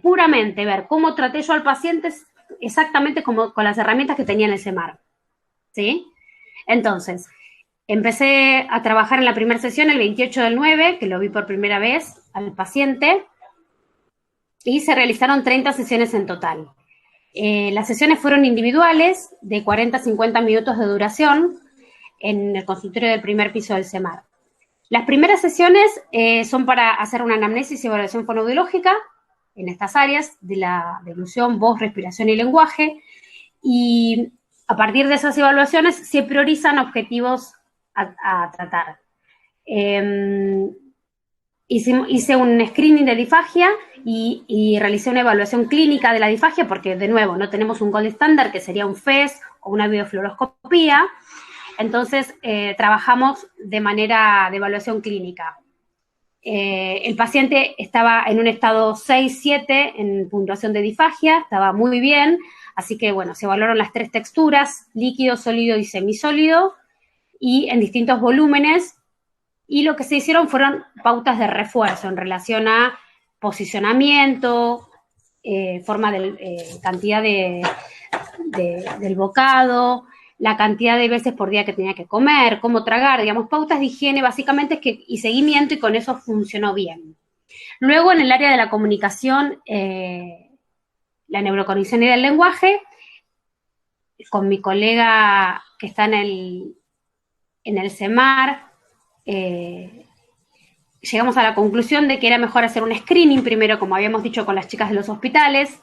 puramente ver cómo traté yo al paciente exactamente como con las herramientas que tenía en el CEMAR. ¿Sí? Entonces, empecé a trabajar en la primera sesión el 28/9, que lo vi por primera vez al paciente, y se realizaron 30 sesiones en total. Las sesiones fueron individuales, de 40 a 50 minutos de duración, en el consultorio del primer piso del CEMAR. Las primeras sesiones son para hacer una anamnesis y evaluación fonoaudiológica en estas áreas de la deglución, voz, respiración y lenguaje, y a partir de esas evaluaciones se priorizan objetivos a tratar. hice un screening de disfagia y realicé una evaluación clínica de la disfagia porque, de nuevo, no tenemos un gold estándar que sería un FES o una biofluoroscopía. Entonces, trabajamos de manera de evaluación clínica. El paciente estaba en un estado 6-7 en puntuación de disfagia, estaba muy bien, así que, bueno, se evaluaron las 3 texturas, líquido, sólido y semisólido, y en distintos volúmenes, y lo que se hicieron fueron pautas de refuerzo en relación a posicionamiento, forma cantidad del bocado, la cantidad de veces por día que tenía que comer, cómo tragar, digamos, pautas de higiene básicamente y seguimiento, y con eso funcionó bien. Luego, en el área de la comunicación, la neurocognición y del lenguaje, con mi colega que está en el CEMAR, llegamos a la conclusión de que era mejor hacer un screening primero, como habíamos dicho con las chicas de los hospitales,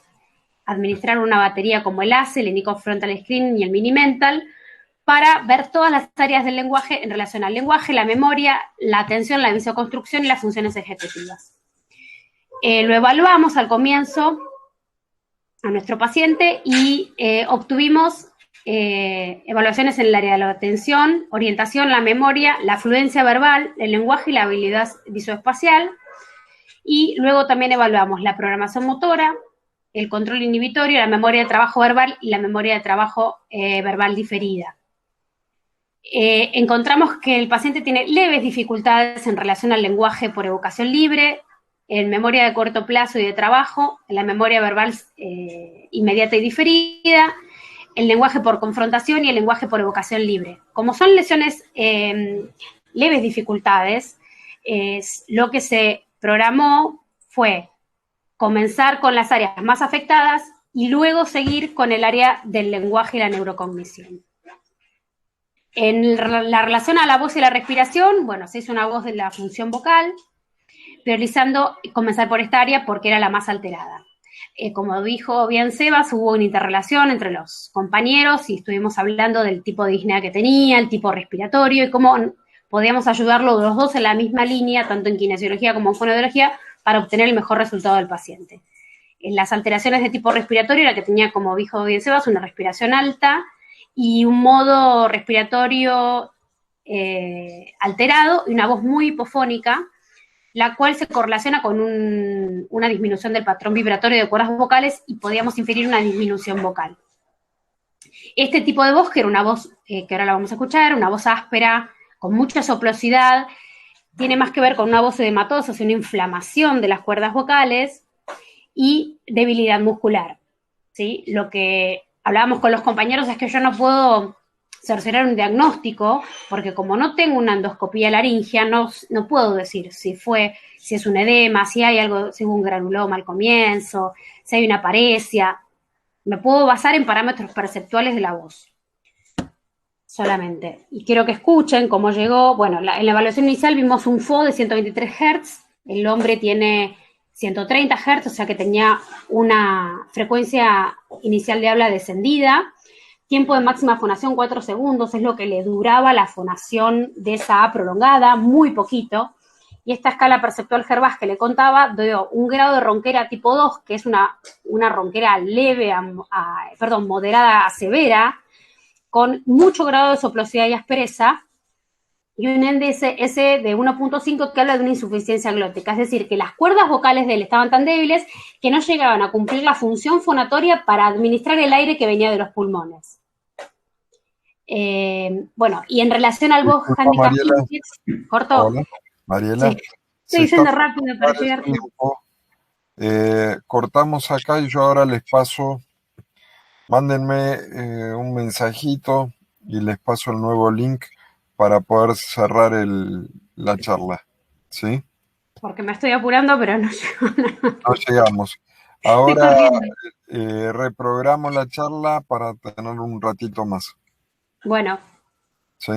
administrar una batería como el ACE, el Indico Frontal Screening y el Mini Mental, para ver todas las áreas del lenguaje en relación al lenguaje, la memoria, la atención, la visoconstrucción y las funciones ejecutivas. Lo evaluamos al comienzo a nuestro paciente y obtuvimos evaluaciones en el área de la atención, orientación, la memoria, la fluencia verbal, el lenguaje y la habilidad visoespacial. Y luego también evaluamos la programación motora, el control inhibitorio, la memoria de trabajo verbal y la memoria de trabajo verbal diferida. Encontramos que el paciente tiene leves dificultades en relación al lenguaje por evocación libre, en memoria de corto plazo y de trabajo, en la memoria verbal inmediata y diferida, el lenguaje por confrontación y el lenguaje por evocación libre. Como son lesiones leves dificultades, lo que se programó fue comenzar con las áreas más afectadas y luego seguir con el área del lenguaje y la neurocognición. En la relación a la voz y la respiración, bueno, se hizo una voz de la función vocal, priorizando comenzar por esta área porque era la más alterada. Como dijo bien Sebas, hubo una interrelación entre los compañeros y estuvimos hablando del tipo de disnea que tenía, el tipo respiratorio y cómo podíamos ayudarlo los dos en la misma línea, tanto en kinesiología como en fonoaudiología, para obtener el mejor resultado del paciente. En las alteraciones de tipo respiratorio era que tenía, como dijo bien Sebas, una respiración alta y un modo respiratorio alterado y una voz muy hipofónica, la cual se correlaciona con una disminución del patrón vibratorio de cuerdas vocales y podíamos inferir una disminución vocal. Este tipo de voz, que era una voz, que ahora la vamos a escuchar, una voz áspera, con mucha soplosidad, tiene más que ver con una voz edematosa, una inflamación de las cuerdas vocales y debilidad muscular, ¿sí? Lo que hablábamos con los compañeros es que yo no puedo cerciorar un diagnóstico, porque como no tengo una endoscopía laringea, no puedo decir si es un edema, si hay algo, si hubo un granuloma al comienzo, si hay una paresia. Me puedo basar en parámetros perceptuales de la voz solamente. Y quiero que escuchen cómo llegó. Bueno, en la evaluación inicial vimos un FO de 123 Hz, el hombre tiene 130 Hz, o sea que tenía una frecuencia inicial de habla descendida. Tiempo de máxima fonación 4 segundos, es lo que le duraba la fonación de esa A prolongada, muy poquito. Y esta escala perceptual Hervás que le contaba dio un grado de ronquera tipo 2, que es una ronquera leve, moderada a severa, con mucho grado de soplosidad y aspereza, y un NDS de 1.5 que habla de una insuficiencia glótica, es decir, que las cuerdas vocales de él estaban tan débiles que no llegaban a cumplir la función fonatoria para administrar el aire que venía de los pulmones. Bueno, y en relación al voz handicap, ¿corto? Hola, Mariela. Sí. Estoy yendo rápido para llegar. Cortamos acá y yo ahora les paso, mándenme un mensajito y les paso el nuevo link para poder cerrar la charla, ¿sí? Porque me estoy apurando, pero no llego. No llegamos. Ahora reprogramo la charla para tener un ratito más. Bueno. ¿Sí?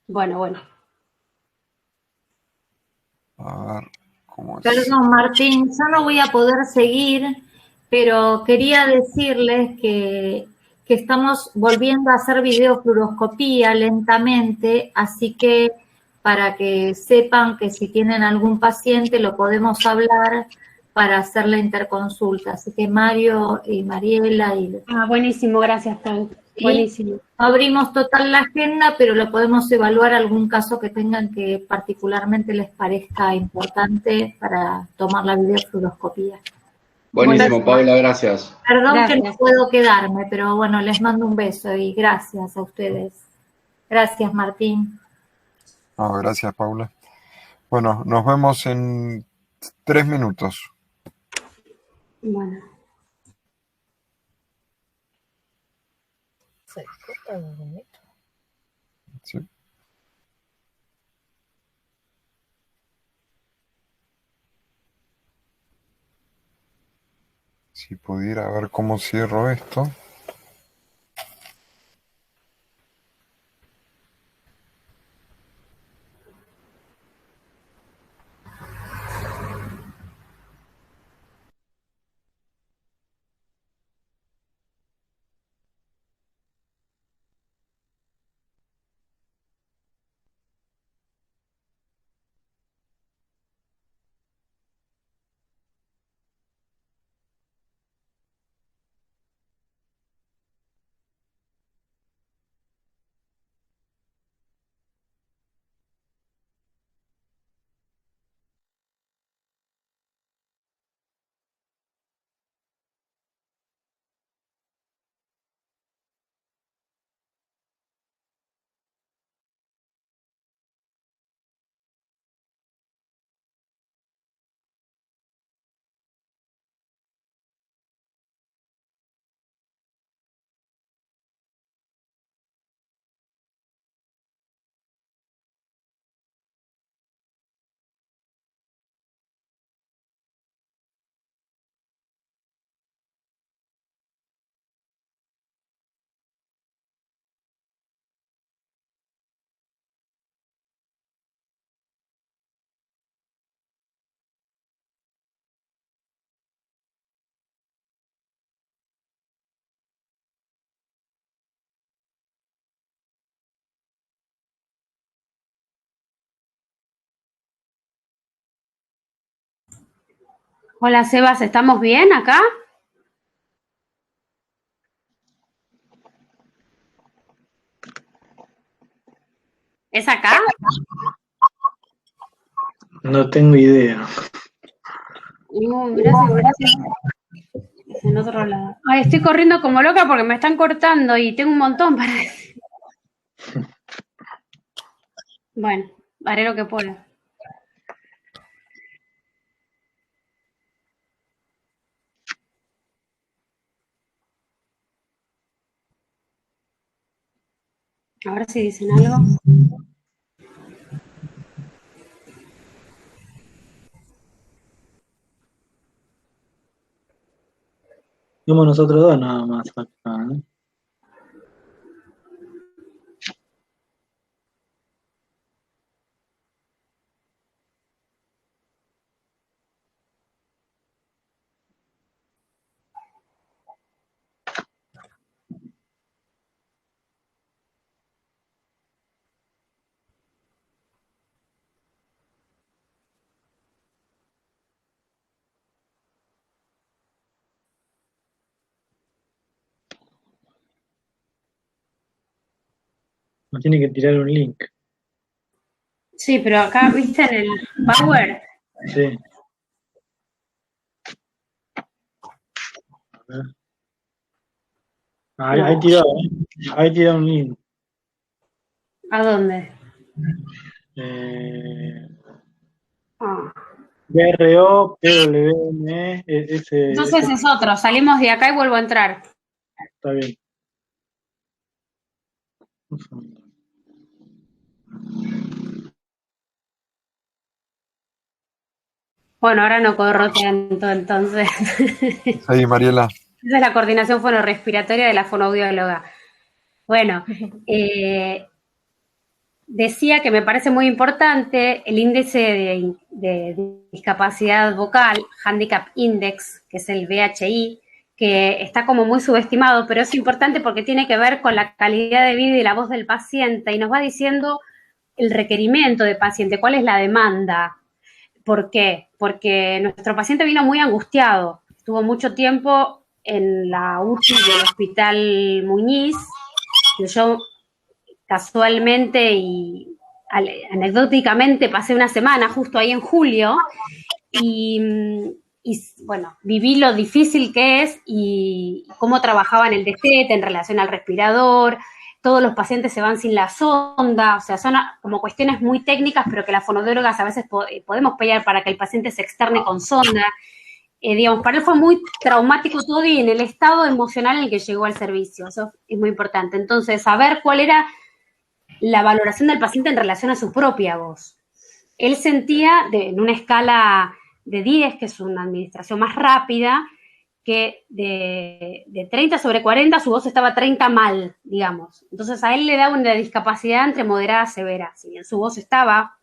Bueno. A ver, ¿cómo es? Perdón, Martín, yo no voy a poder seguir, pero quería decirles que estamos volviendo a hacer videofluoroscopía lentamente, así que para que sepan que si tienen algún paciente lo podemos hablar para hacer la interconsulta. Así que Mario y Mariela y... Buenísimo, gracias, Pau. Buenísimo. Abrimos total la agenda, pero lo podemos evaluar algún caso que tengan que particularmente les parezca importante para tomar la videofluoroscopía. Buenísimo, Paula, gracias. Perdón Gracias. que no puedo quedarme, pero bueno, les mando un beso y gracias a ustedes. Gracias, Martín. No, gracias, Paula. Bueno, nos vemos en 3 minutos. Bueno. Sí. Si pudiera ver cómo cierro esto. Hola, Sebas, ¿estamos bien acá? ¿Es acá? No tengo idea. Gracias. Es en otro lado. Ay, estoy corriendo como loca porque me están cortando y tengo un montón para decir. Bueno, haré lo que pueda. Ahora sí dicen algo. Somos nosotros dos nada más acá, ¿no? Nos tiene que tirar un link. Sí, pero acá, ¿viste en el Power? Sí. A ver. Ahí tirado un link. ¿A dónde? BRO, PWM, ese. Entonces es otro. Salimos de acá y vuelvo a entrar. Está bien. Un segundo. Bueno, ahora no corro tanto, entonces. Ahí, Mariela. Esa es la coordinación fonorrespiratoria de la fonoaudióloga. Bueno, decía que me parece muy importante el índice de discapacidad vocal, Handicap Index, que es el VHI, que está como muy subestimado, pero es importante porque tiene que ver con la calidad de vida y la voz del paciente y nos va diciendo el requerimiento del paciente, cuál es la demanda. ¿Por qué? Porque nuestro paciente vino muy angustiado, estuvo mucho tiempo en la UCI del Hospital Muñiz, que yo casualmente y anecdóticamente pasé una semana justo ahí en julio y bueno, viví lo difícil que es y cómo trabajaban el destete en relación al respirador. Todos los pacientes se van sin la sonda, o sea, son como cuestiones muy técnicas, pero que las fonoaudiólogas a veces podemos pelear para que el paciente se externe con sonda. Digamos, para él fue muy traumático todo y en el estado emocional en el que llegó al servicio, eso es muy importante. Entonces, saber cuál era la valoración del paciente en relación a su propia voz. Él sentía, en una escala de 10, que es una administración más rápida, que de 30 sobre 40 su voz estaba 30 mal, digamos. Entonces a él le da una discapacidad entre moderada y severa. Si bien su voz estaba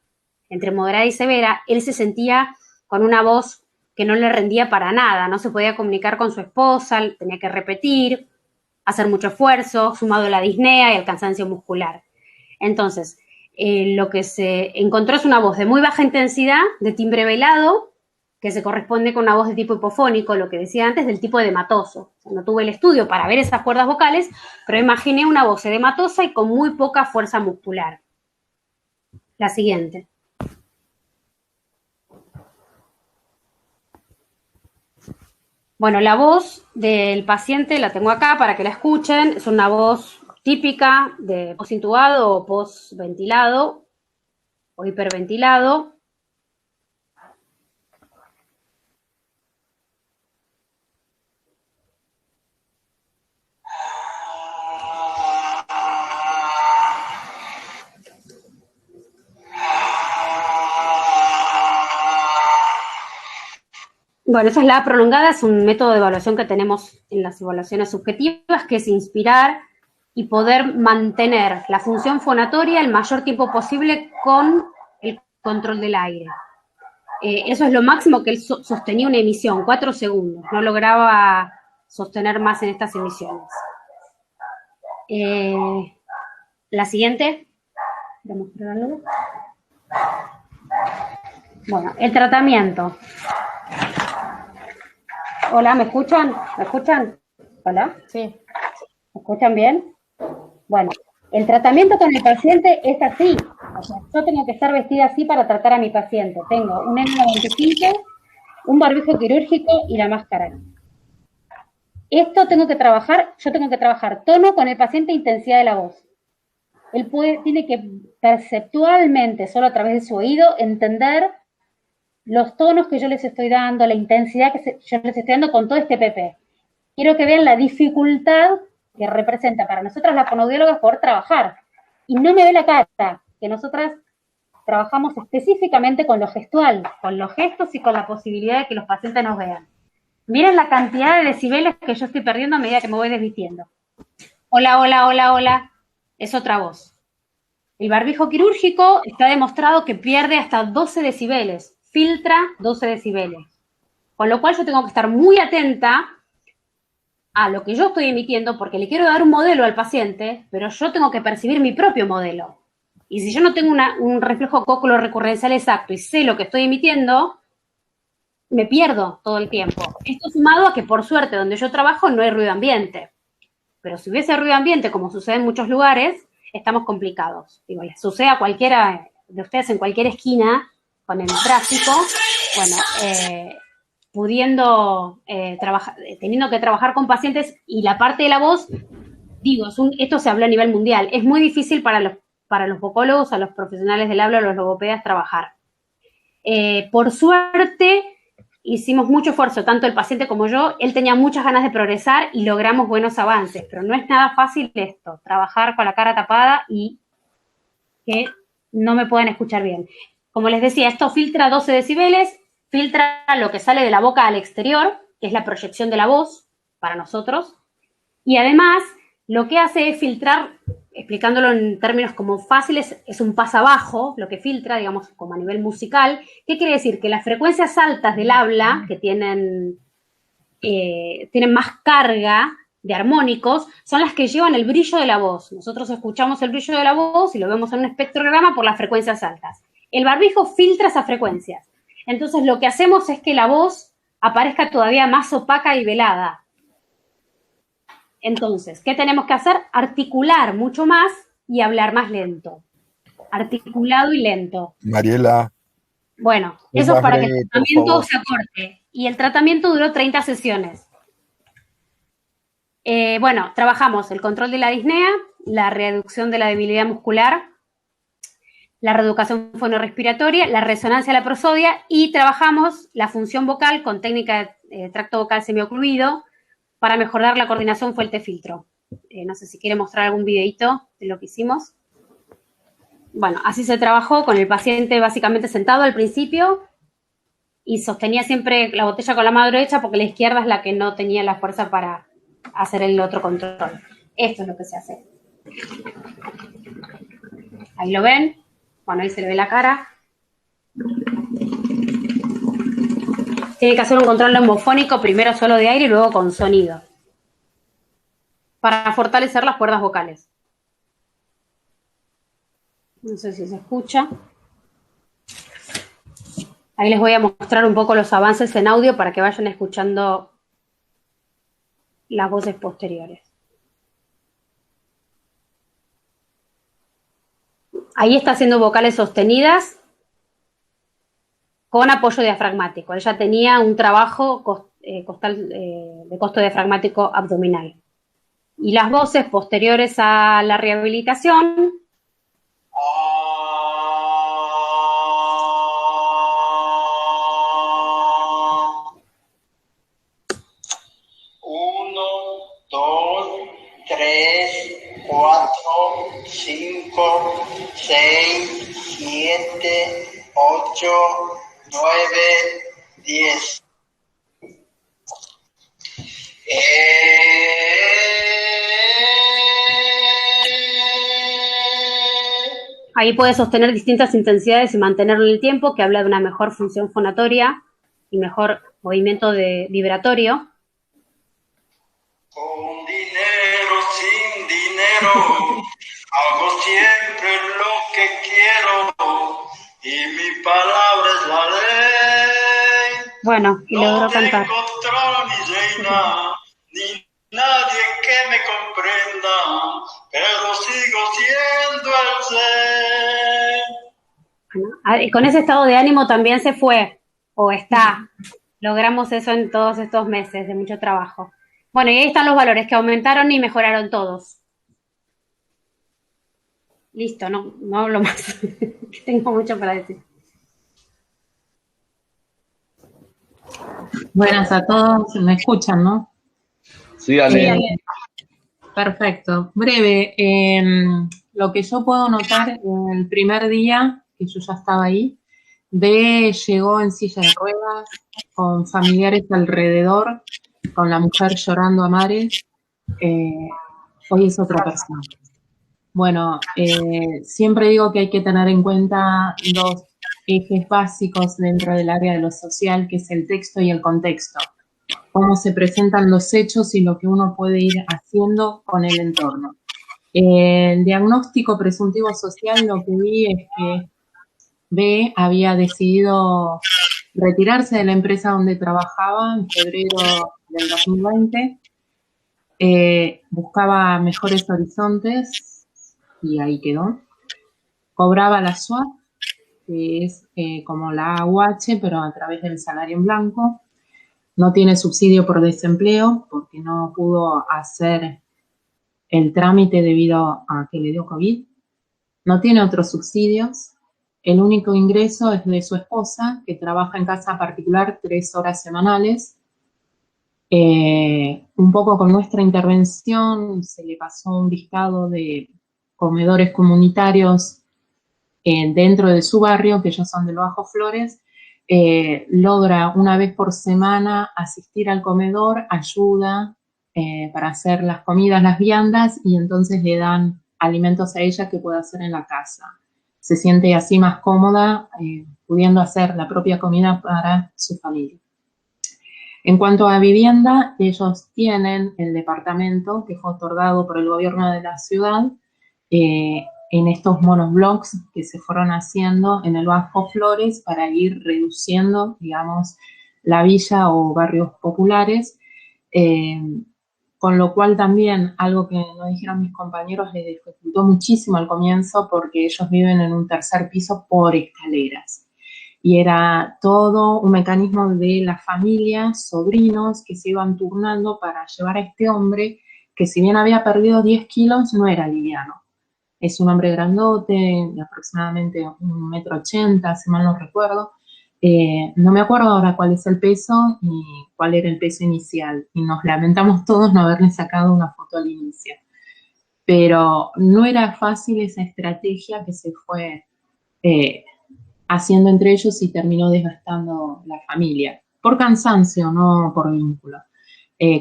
entre moderada y severa, él se sentía con una voz que no le rendía para nada, no se podía comunicar con su esposa, tenía que repetir, hacer mucho esfuerzo, sumado a la disnea y el cansancio muscular. Entonces, lo que se encontró es una voz de muy baja intensidad, de timbre velado, que se corresponde con una voz de tipo hipofónico, lo que decía antes, del tipo edematoso. O sea, no tuve el estudio para ver esas cuerdas vocales, pero imaginé una voz edematosa y con muy poca fuerza muscular. La siguiente. Bueno, la voz del paciente la tengo acá para que la escuchen. Es una voz típica de posintubado o posventilado o hiperventilado. Bueno, esa es la prolongada, es un método de evaluación que tenemos en las evaluaciones subjetivas, que es inspirar y poder mantener la función fonatoria el mayor tiempo posible con el control del aire. Eso es lo máximo que él sostenía una emisión, 4 segundos. No lograba sostener más en estas emisiones. La siguiente. ¿Voy a mostrar algo? Bueno, el tratamiento. Hola, ¿me escuchan? ¿Me escuchan? Hola. Sí. ¿Me escuchan bien? Bueno, el tratamiento con el paciente es así. O sea, yo tengo que estar vestida así para tratar a mi paciente. Tengo un N95, un barbijo quirúrgico y la máscara. Esto tengo que trabajar, yo tengo que trabajar tono con el paciente e intensidad de la voz. Él tiene que perceptualmente, solo a través de su oído, entender los tonos que yo les estoy dando, la intensidad que yo les estoy dando con todo este PP. Quiero que vean la dificultad que representa para nosotras las fonoaudiólogas poder trabajar. Y no me ve la cara, que nosotras trabajamos específicamente con lo gestual, con los gestos y con la posibilidad de que los pacientes nos vean. Miren la cantidad de decibeles que yo estoy perdiendo a medida que me voy desvistiendo. Hola, hola, hola, hola. Es otra voz. El barbijo quirúrgico está demostrado que pierde hasta 12 decibeles. Filtra 12 decibeles. Con lo cual yo tengo que estar muy atenta a lo que yo estoy emitiendo porque le quiero dar un modelo al paciente, pero yo tengo que percibir mi propio modelo. Y si yo no tengo un reflejo cócleo recurrencial exacto y sé lo que estoy emitiendo, me pierdo todo el tiempo. Esto sumado a que, por suerte, donde yo trabajo no hay ruido ambiente. Pero si hubiese ruido ambiente, como sucede en muchos lugares, estamos complicados. Digo, les sucede a cualquiera de ustedes en cualquier esquina con el tráfico, bueno, pudiendo trabajar, teniendo que trabajar con pacientes y la parte de la voz, digo, esto se habló a nivel mundial, es muy difícil para los vocólogos, a los profesionales del habla, a los logopedas trabajar. Por suerte, hicimos mucho esfuerzo, tanto el paciente como yo, él tenía muchas ganas de progresar y logramos buenos avances, pero no es nada fácil esto, trabajar con la cara tapada y que no me puedan escuchar bien. Como les decía, esto filtra 12 decibeles, filtra lo que sale de la boca al exterior, que es la proyección de la voz para nosotros, y además lo que hace es filtrar, explicándolo en términos como fáciles, es un pasabajo, lo que filtra, digamos, como a nivel musical. ¿Qué quiere decir? Que las frecuencias altas del habla, que tienen más carga, de armónicos son las que llevan el brillo de la voz. Nosotros escuchamos el brillo de la voz y lo vemos en un espectrograma por las frecuencias altas. El barbijo filtra esas frecuencias. Entonces lo que hacemos es que la voz aparezca todavía más opaca y velada. Entonces, ¿qué tenemos que hacer? Articular mucho más y hablar más lento. Articulado y lento. Mariela. Bueno, eso es para que el tratamiento se acorte. Y el tratamiento duró 30 sesiones. Bueno, trabajamos el control de la disnea, la reducción de la debilidad muscular, la reeducación fonorrespiratoria, la resonancia de la prosodia y trabajamos la función vocal con técnica de tracto vocal semiocluido para mejorar la coordinación fuerte-filtro. No sé si quiere mostrar algún videito de lo que hicimos. Bueno, así se trabajó con el paciente básicamente sentado al principio y sostenía siempre la botella con la mano derecha porque la izquierda es la que no tenía la fuerza para hacer el otro control. Esto es lo que se hace. Ahí lo ven. Bueno, ahí se le ve la cara. Tiene que hacer un control lombofónico, primero solo de aire y luego con sonido, para fortalecer las cuerdas vocales. No sé si se escucha. Ahí les voy a mostrar un poco los avances en audio para que vayan escuchando las voces posteriores. Ahí está haciendo vocales sostenidas con apoyo diafragmático. Ella tenía un trabajo de costo diafragmático abdominal. Y las voces posteriores a la rehabilitación. Uno, dos, tres, cuatro, 5, 6, 7, 8, 9, 10. Ahí puede sostener distintas intensidades y mantenerlo en el tiempo, que habla de una mejor función fonatoria y mejor movimiento vibratorio. Con dinero, sin dinero, hago siempre lo que quiero y mi palabra es la ley. Bueno, y logró cantar. No tengo trono ni reina, ni nadie que me comprenda, pero sigo siendo el rey. Con ese estado de ánimo también se fue, o está. Logramos eso en todos estos meses de mucho trabajo. Bueno, y ahí están los valores que aumentaron y mejoraron todos. Listo, no hablo más. Tengo mucho para decir. Buenas a todos, me escuchan, ¿no? Sí, Ale. Perfecto. Breve, lo que yo puedo notar el primer día que yo ya estaba ahí, llegó en silla de ruedas, con familiares alrededor, con la mujer llorando a mares, hoy es otra persona. Bueno, siempre digo que hay que tener en cuenta dos ejes básicos dentro del área de lo social, que es el texto y el contexto. Cómo se presentan los hechos y lo que uno puede ir haciendo con el entorno. El diagnóstico presuntivo social, lo que vi es que B había decidido retirarse de la empresa donde trabajaba en febrero del 2020, buscaba mejores horizontes y ahí quedó. Cobraba la SUAP, que es como la AUH, pero a través del salario en blanco. No tiene subsidio por desempleo porque no pudo hacer el trámite debido a que le dio COVID. No tiene otros subsidios. El único ingreso es de su esposa, que trabaja en casa particular 3 horas semanales. Un poco con nuestra intervención se le pasó un listado de comedores comunitarios dentro de su barrio, que ellos son del Bajo Flores. Logra una vez por semana asistir al comedor, ayuda para hacer las comidas, las viandas, y entonces le dan alimentos a ella que puede hacer en la casa. Se siente así más cómoda, pudiendo hacer la propia comida para su familia. En cuanto a vivienda, ellos tienen el departamento que fue otorgado por el gobierno de la ciudad en estos monoblocks que se fueron haciendo en el Bajo Flores para ir reduciendo, digamos, la villa o barrios populares, con lo cual también, algo que nos dijeron mis compañeros, les dificultó muchísimo al comienzo porque ellos viven en un tercer piso por escaleras. Y era todo un mecanismo de la familia, sobrinos, que se iban turnando para llevar a este hombre que, si bien había perdido 10 kilos, no era liviano. Es un hombre grandote, de aproximadamente 1,80 m, si mal no recuerdo. No me acuerdo ahora cuál es el peso y cuál era el peso inicial. Y nos lamentamos todos no haberle sacado una foto al inicio. Pero no era fácil esa estrategia que se fue haciendo entre ellos y terminó desgastando la familia. Por cansancio, no por vínculo.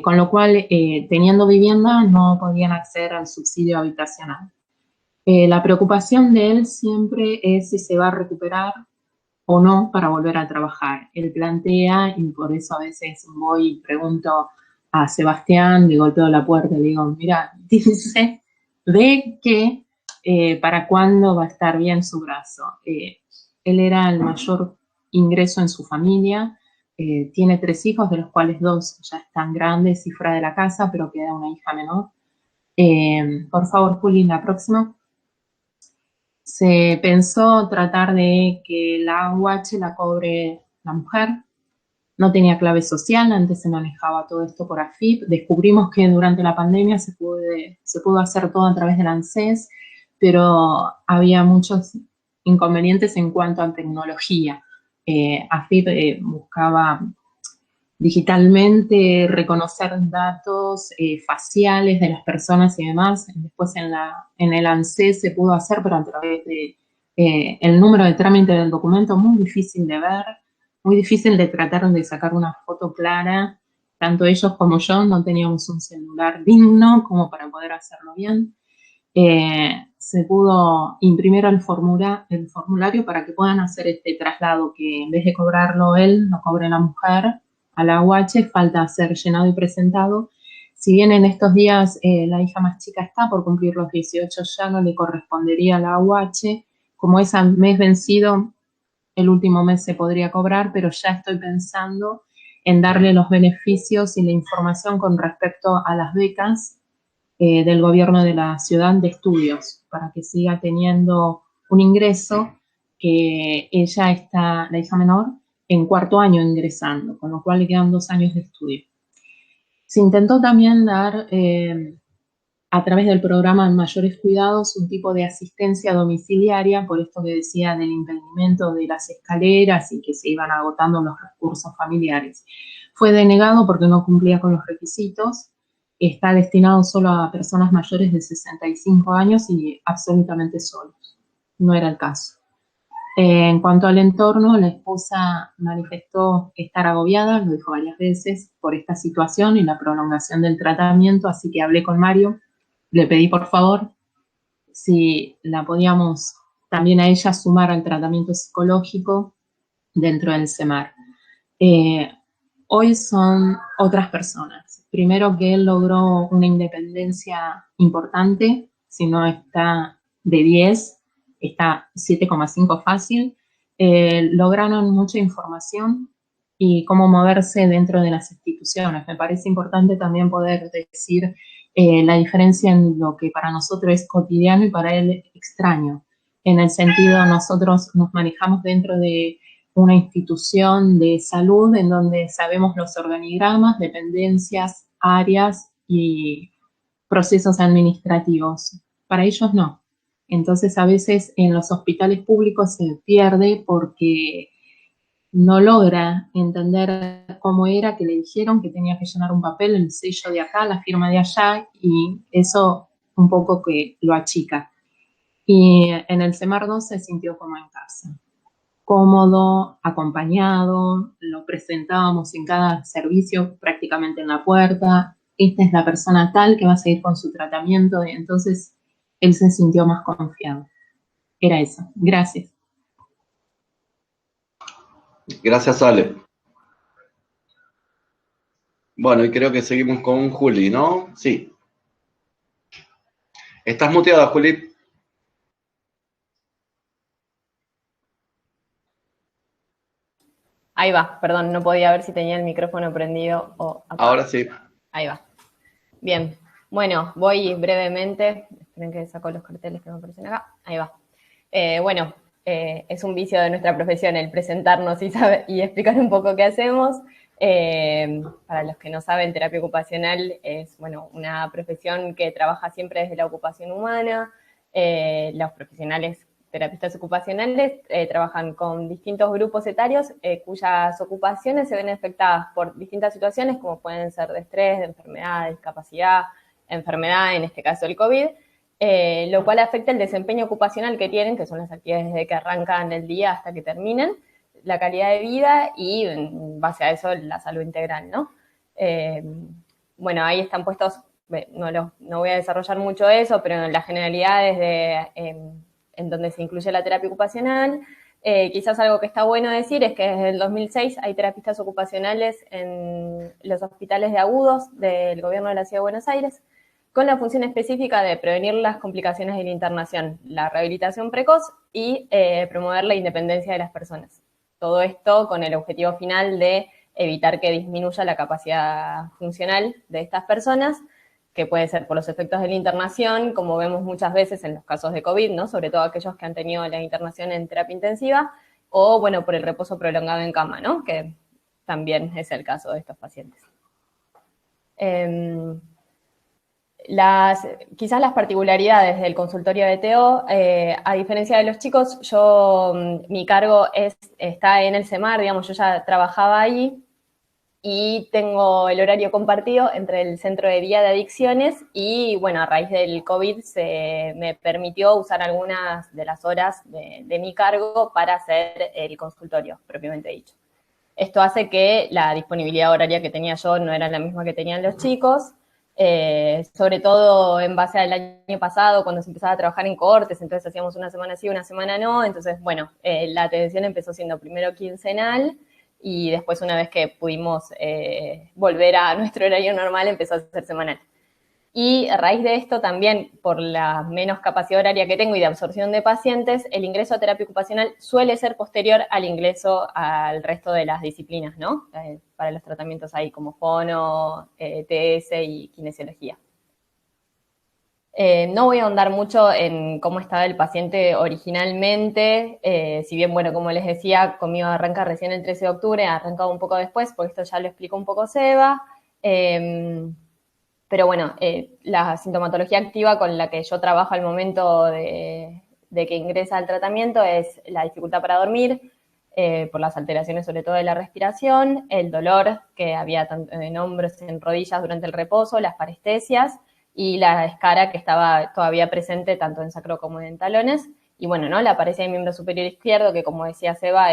Con lo cual, teniendo vivienda, no podían acceder al subsidio habitacional. La preocupación de él siempre es si se va a recuperar o no para volver a trabajar. Él plantea, y por eso a veces voy y pregunto a Sebastián, le golpeo la puerta y le digo, mira, dice de que para cuándo va a estar bien su brazo. Él era el mayor ingreso en su familia, tiene 3 hijos, de los cuales 2 ya están grandes y fuera de la casa, pero queda una hija menor. Por favor, Juli, la próxima. Se pensó tratar de que la AUH la cobre la mujer. No tenía clave social, antes se manejaba todo esto por AFIP. Descubrimos que durante la pandemia se pudo hacer todo a través del ANSES, pero había muchos inconvenientes en cuanto a tecnología. AFIP buscaba digitalmente reconocer datos faciales de las personas y demás. Después en el ANSES se pudo hacer, pero a través de el número de trámite del documento, muy difícil de ver, muy difícil de tratar de sacar una foto clara. Tanto ellos como yo no teníamos un celular digno como para poder hacerlo bien. Se pudo imprimir el formulario para que puedan hacer este traslado, que en vez de cobrarlo él, lo cobre la mujer. A la AUH falta ser llenado y presentado. Si bien en estos días la hija más chica está por cumplir los 18, ya no le correspondería a la AUH. Como es a mes vencido, el último mes se podría cobrar, pero ya estoy pensando en darle los beneficios y la información con respecto a las becas del gobierno de la ciudad de estudios, para que siga teniendo un ingreso, que ella está, la hija menor, en 4º año ingresando, con lo cual le quedan 2 años de estudio. Se intentó también dar, a través del programa Mayores Cuidados, un tipo de asistencia domiciliaria, por esto que decía del impedimento de las escaleras y que se iban agotando los recursos familiares. Fue denegado porque no cumplía con los requisitos. Está destinado solo a personas mayores de 65 años y absolutamente solos. No era el caso. En cuanto al entorno, la esposa manifestó estar agobiada, lo dijo varias veces, por esta situación y la prolongación del tratamiento, así que hablé con Mario, le pedí por favor si la podíamos también a ella sumar al tratamiento psicológico dentro del CEMAR. Hoy son otras personas. Primero, que él logró una independencia importante, si no está de 10, está 7,5 fácil. Lograron mucha información y cómo moverse dentro de las instituciones. Me parece importante también poder decir la diferencia en lo que para nosotros es cotidiano y para él extraño. En el sentido, nosotros nos manejamos dentro de una institución de salud en donde sabemos los organigramas, dependencias, áreas y procesos administrativos. Para ellos no. Entonces, a veces en los hospitales públicos se pierde porque no logra entender cómo era que le dijeron que tenía que llenar un papel, el sello de acá, la firma de allá, y eso un poco que lo achica. Y en el CEMAR 2 se sintió como en casa. Cómodo, acompañado, lo presentábamos en cada servicio prácticamente en la puerta. Esta es la persona tal que va a seguir con su tratamiento, y entonces él se sintió más confiado. Era eso. Gracias. Gracias, Ale. Bueno, y creo que seguimos con Juli, ¿no? Sí. Estás muteada, Juli. Ahí va, perdón, no podía ver si tenía el micrófono prendido o apagado. Ahora sí. Ahí va. Bien, bueno, voy brevemente. Esperen que saco los carteles que me aparecen acá. Ahí va. Bueno, es un vicio de nuestra profesión el presentarnos y explicar un poco qué hacemos. Para los que no saben, terapia ocupacional es, bueno, una profesión que trabaja siempre desde la ocupación humana. Los profesionales terapistas ocupacionales trabajan con distintos grupos etarios cuyas ocupaciones se ven afectadas por distintas situaciones, como pueden ser de estrés, de enfermedad, de discapacidad, enfermedad, en este caso el COVID, lo cual afecta el desempeño ocupacional que tienen, que son las actividades desde que arrancan el día hasta que terminen, la calidad de vida y, en base a eso, la salud integral, ¿no? Bueno, ahí están puestos, no voy a desarrollar mucho eso, pero en las generalidades en donde se incluye la terapia ocupacional. Quizás algo que está bueno decir es que desde el 2006 hay terapistas ocupacionales en los hospitales de agudos del gobierno de la Ciudad de Buenos Aires, con la función específica de prevenir las complicaciones de la internación, la rehabilitación precoz y promover la independencia de las personas. Todo esto con el objetivo final de evitar que disminuya la capacidad funcional de estas personas, que puede ser por los efectos de la internación, como vemos muchas veces en los casos de COVID, ¿no? Sobre todo aquellos que han tenido la internación en terapia intensiva, o, bueno, por el reposo prolongado en cama, ¿no? Que también es el caso de estos pacientes. Quizás las particularidades del consultorio de TO, a diferencia de los chicos, mi cargo está en el CEMAR, digamos, yo ya trabajaba ahí, y tengo el horario compartido entre el Centro de Día de Adicciones y, bueno, a raíz del COVID me permitió usar algunas de las horas de mi cargo para hacer el consultorio, propiamente dicho. Esto hace que la disponibilidad horaria que tenía yo no era la misma que tenían los chicos, sobre todo en base al año pasado, cuando se empezaba a trabajar en cohortes, entonces hacíamos una semana sí, una semana no, entonces, bueno, la atención empezó siendo primero quincenal, y después, una vez que pudimos volver a nuestro horario normal, empezó a ser semanal. Y a raíz de esto también, por la menos capacidad horaria que tengo y de absorción de pacientes, el ingreso a terapia ocupacional suele ser posterior al ingreso al resto de las disciplinas, ¿no? Para los tratamientos ahí como fono, TS y kinesiología. No voy a ahondar mucho en cómo estaba el paciente originalmente, si bien, bueno, como les decía, conmigo arranca recién el 13 de octubre, ha arrancado un poco después, porque esto ya lo explicó un poco Seba, pero bueno, la sintomatología activa con la que yo trabajo al momento de que ingresa al tratamiento es la dificultad para dormir, por las alteraciones sobre todo de la respiración, el dolor que había tanto en hombros, en rodillas durante el reposo, las parestesias, y la escara que estaba todavía presente tanto en sacro como en talones, y bueno, ¿no? La paresia del miembro superior izquierdo, que como decía Seba,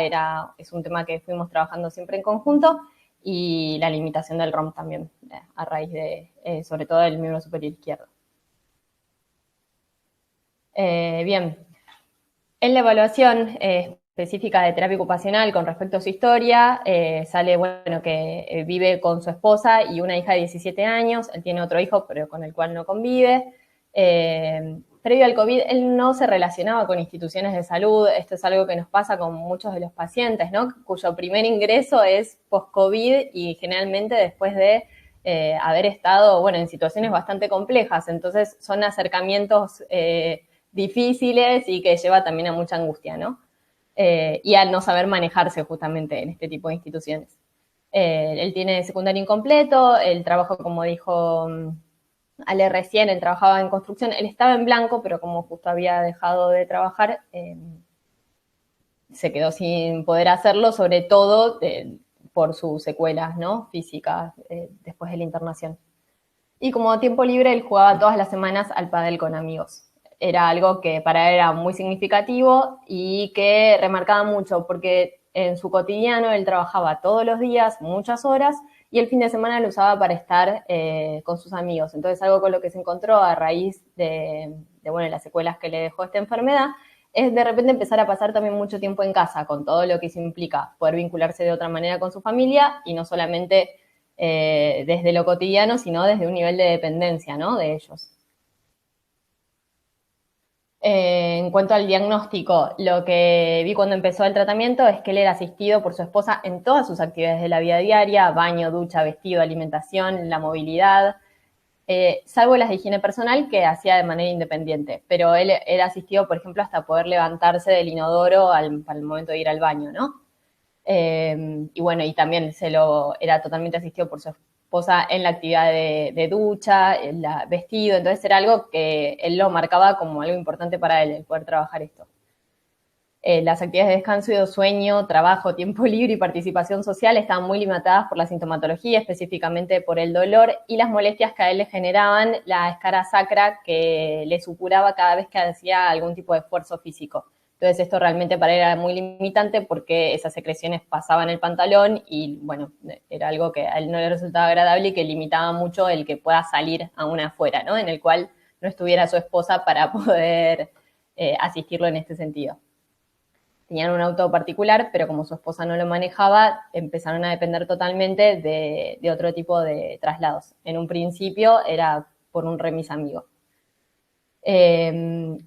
es un tema que fuimos trabajando siempre en conjunto, y la limitación del ROM también, a raíz de, sobre todo del miembro superior izquierdo. Bien, en la evaluación específica de terapia ocupacional con respecto a su historia, sale, bueno, que vive con su esposa y una hija de 17 años, él tiene otro hijo, pero con el cual no convive. Previo al COVID, él no se relacionaba con instituciones de salud, esto es algo que nos pasa con muchos de los pacientes, ¿no? Cuyo primer ingreso es post-COVID y generalmente después de haber estado, bueno, en situaciones bastante complejas, entonces son acercamientos difíciles y que lleva también a mucha angustia, ¿no? Y al no saber manejarse justamente en este tipo de instituciones. Él tiene secundario incompleto, el trabajo, como dijo Ale recién, él trabajaba en construcción, él estaba en blanco, pero como justo había dejado de trabajar, se quedó sin poder hacerlo, sobre todo por sus secuelas, ¿no? Físicas después de la internación. Y como tiempo libre, él jugaba todas las semanas al pádel con amigos. Era algo que para él era muy significativo y que remarcaba mucho, porque en su cotidiano él trabajaba todos los días, muchas horas, y el fin de semana lo usaba para estar con sus amigos. Entonces, algo con lo que se encontró a raíz de bueno, las secuelas que le dejó esta enfermedad, es de repente empezar a pasar también mucho tiempo en casa, con todo lo que eso implica, poder vincularse de otra manera con su familia, y no solamente desde lo cotidiano, sino desde un nivel de dependencia, ¿no?, de ellos. En cuanto al diagnóstico, lo que vi cuando empezó el tratamiento es que él era asistido por su esposa en todas sus actividades de la vida diaria: baño, ducha, vestido, alimentación, la movilidad, salvo las de higiene personal que hacía de manera independiente, pero él era asistido, por ejemplo, hasta poder levantarse del inodoro para el momento de ir al baño, ¿no? Y bueno, y también era totalmente asistido por su esposa en la actividad de ducha, el vestido, entonces era algo que él lo marcaba como algo importante para él, el poder trabajar esto. Las actividades de descanso y de sueño, trabajo, tiempo libre y participación social estaban muy limitadas por la sintomatología, específicamente por el dolor y las molestias que a él le generaban la escara sacra, que le supuraba cada vez que hacía algún tipo de esfuerzo físico. Entonces esto realmente para él era muy limitante porque esas secreciones pasaban el pantalón y, bueno, era algo que a él no le resultaba agradable y que limitaba mucho el que pueda salir aún afuera, ¿no?, en el cual no estuviera su esposa para poder asistirlo en este sentido. Tenían un auto particular, pero como su esposa no lo manejaba, empezaron a depender totalmente de otro tipo de traslados. En un principio era por un remis amigo.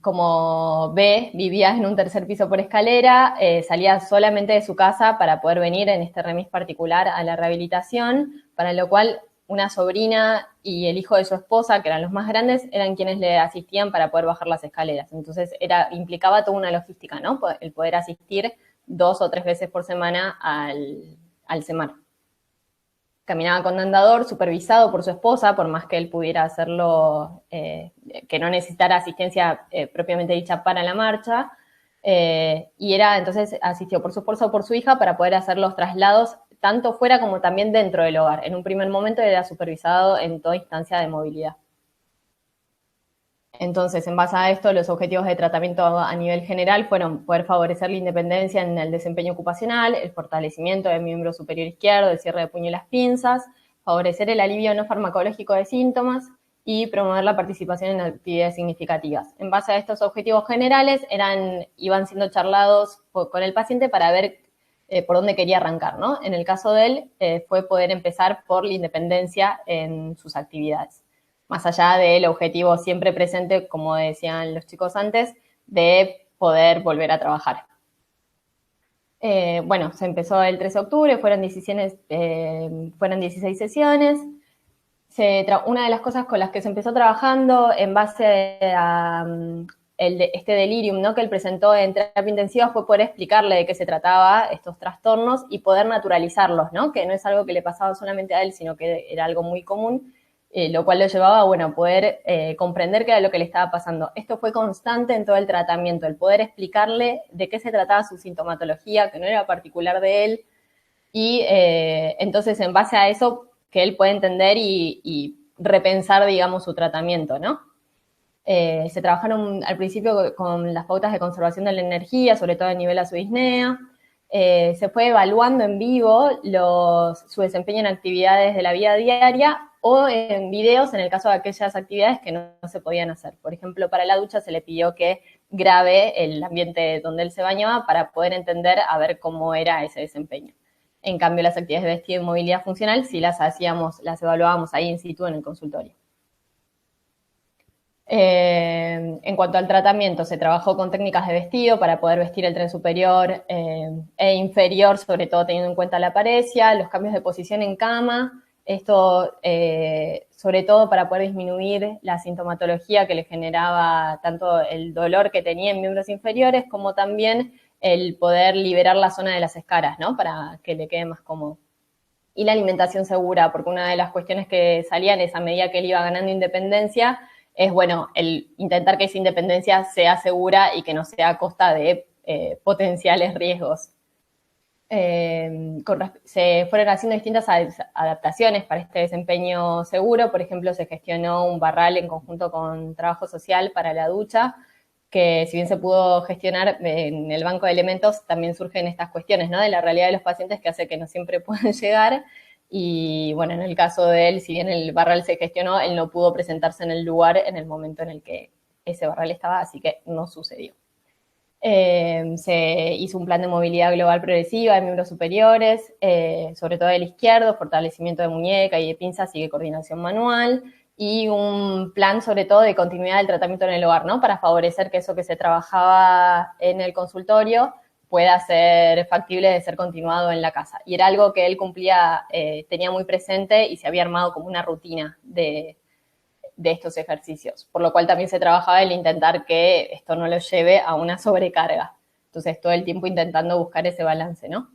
Como vivía en un tercer piso por escalera, salía solamente de su casa para poder venir en este remis particular a la rehabilitación, para lo cual una sobrina y el hijo de su esposa, que eran los más grandes, eran quienes le asistían para poder bajar las escaleras. Entonces implicaba toda una logística, ¿no?, el poder asistir 2 o 3 veces por semana al CEMAR. Caminaba con andador, supervisado por su esposa, por más que él pudiera hacerlo, que no necesitara asistencia propiamente dicha para la marcha, y era entonces asistido por su esposa o por su hija para poder hacer los traslados tanto fuera como también dentro del hogar. En un primer momento era supervisado en toda instancia de movilidad. Entonces, en base a esto, los objetivos de tratamiento a nivel general fueron poder favorecer la independencia en el desempeño ocupacional, el fortalecimiento del miembro superior izquierdo, el cierre de puño y las pinzas, favorecer el alivio no farmacológico de síntomas y promover la participación en actividades significativas. En base a estos objetivos generales, iban siendo charlados con el paciente para ver por dónde quería arrancar, ¿no? En el caso de él, fue poder empezar por la independencia en sus actividades, más allá del objetivo siempre presente, como decían los chicos antes, de poder volver a trabajar. Bueno, se empezó el 13 de octubre, fueron 16 sesiones. Una de las cosas con las que se empezó trabajando en base a este delirium, ¿no?, que él presentó en terapia intensiva, fue poder explicarle de qué se trataba estos trastornos y poder naturalizarlos, ¿no?, que no es algo que le pasaba solamente a él, sino que era algo muy común, lo cual lo llevaba, bueno, a poder comprender qué era lo que le estaba pasando. Esto fue constante en todo el tratamiento, el poder explicarle de qué se trataba su sintomatología, que no era particular de él, y entonces en base a eso que él puede entender y repensar, digamos, su tratamiento, ¿no? Se trabajaron al principio con las pautas de conservación de la energía, sobre todo a nivel azudisnea. Se fue evaluando en vivo su desempeño en actividades de la vida diaria o en videos en el caso de aquellas actividades que no se podían hacer. Por ejemplo, para la ducha se le pidió que grabe el ambiente donde él se bañaba para poder entender a ver cómo era ese desempeño. En cambio, las actividades de vestido y movilidad funcional sí las evaluábamos ahí in situ en el consultorio. En cuanto al tratamiento, se trabajó con técnicas de vestido para poder vestir el tren superior e inferior, sobre todo teniendo en cuenta la paresia, los cambios de posición en cama, esto sobre todo para poder disminuir la sintomatología que le generaba tanto el dolor que tenía en miembros inferiores como también el poder liberar la zona de las escaras, ¿no?, para que le quede más cómodo. Y la alimentación segura, porque una de las cuestiones que salían es a medida que él iba ganando independencia, es, bueno, el intentar que esa independencia sea segura y que no sea a costa de potenciales riesgos. Se fueron haciendo distintas adaptaciones para este desempeño seguro. Por ejemplo, se gestionó un barral en conjunto con trabajo social para la ducha, que si bien se pudo gestionar en el banco de elementos, también surgen estas cuestiones, ¿no?, de la realidad de los pacientes que hace que no siempre puedan llegar. Y bueno, en el caso de él, si bien el barral se gestionó, él no pudo presentarse en el lugar en el momento en el que ese barral estaba, así que no sucedió. Se hizo un plan de movilidad global progresiva de miembros superiores, sobre todo del izquierdo, fortalecimiento de muñeca y de pinzas y de coordinación manual, y un plan sobre todo de continuidad del tratamiento en el hogar, ¿no? Para favorecer que eso que se trabajaba en el consultorio pueda ser factible de ser continuado en la casa. Y era algo que él cumplía, tenía muy presente y se había armado como una rutina de estos ejercicios, por lo cual también se trabajaba en intentar que esto no lo lleve a una sobrecarga. Entonces, todo el tiempo intentando buscar ese balance, ¿no?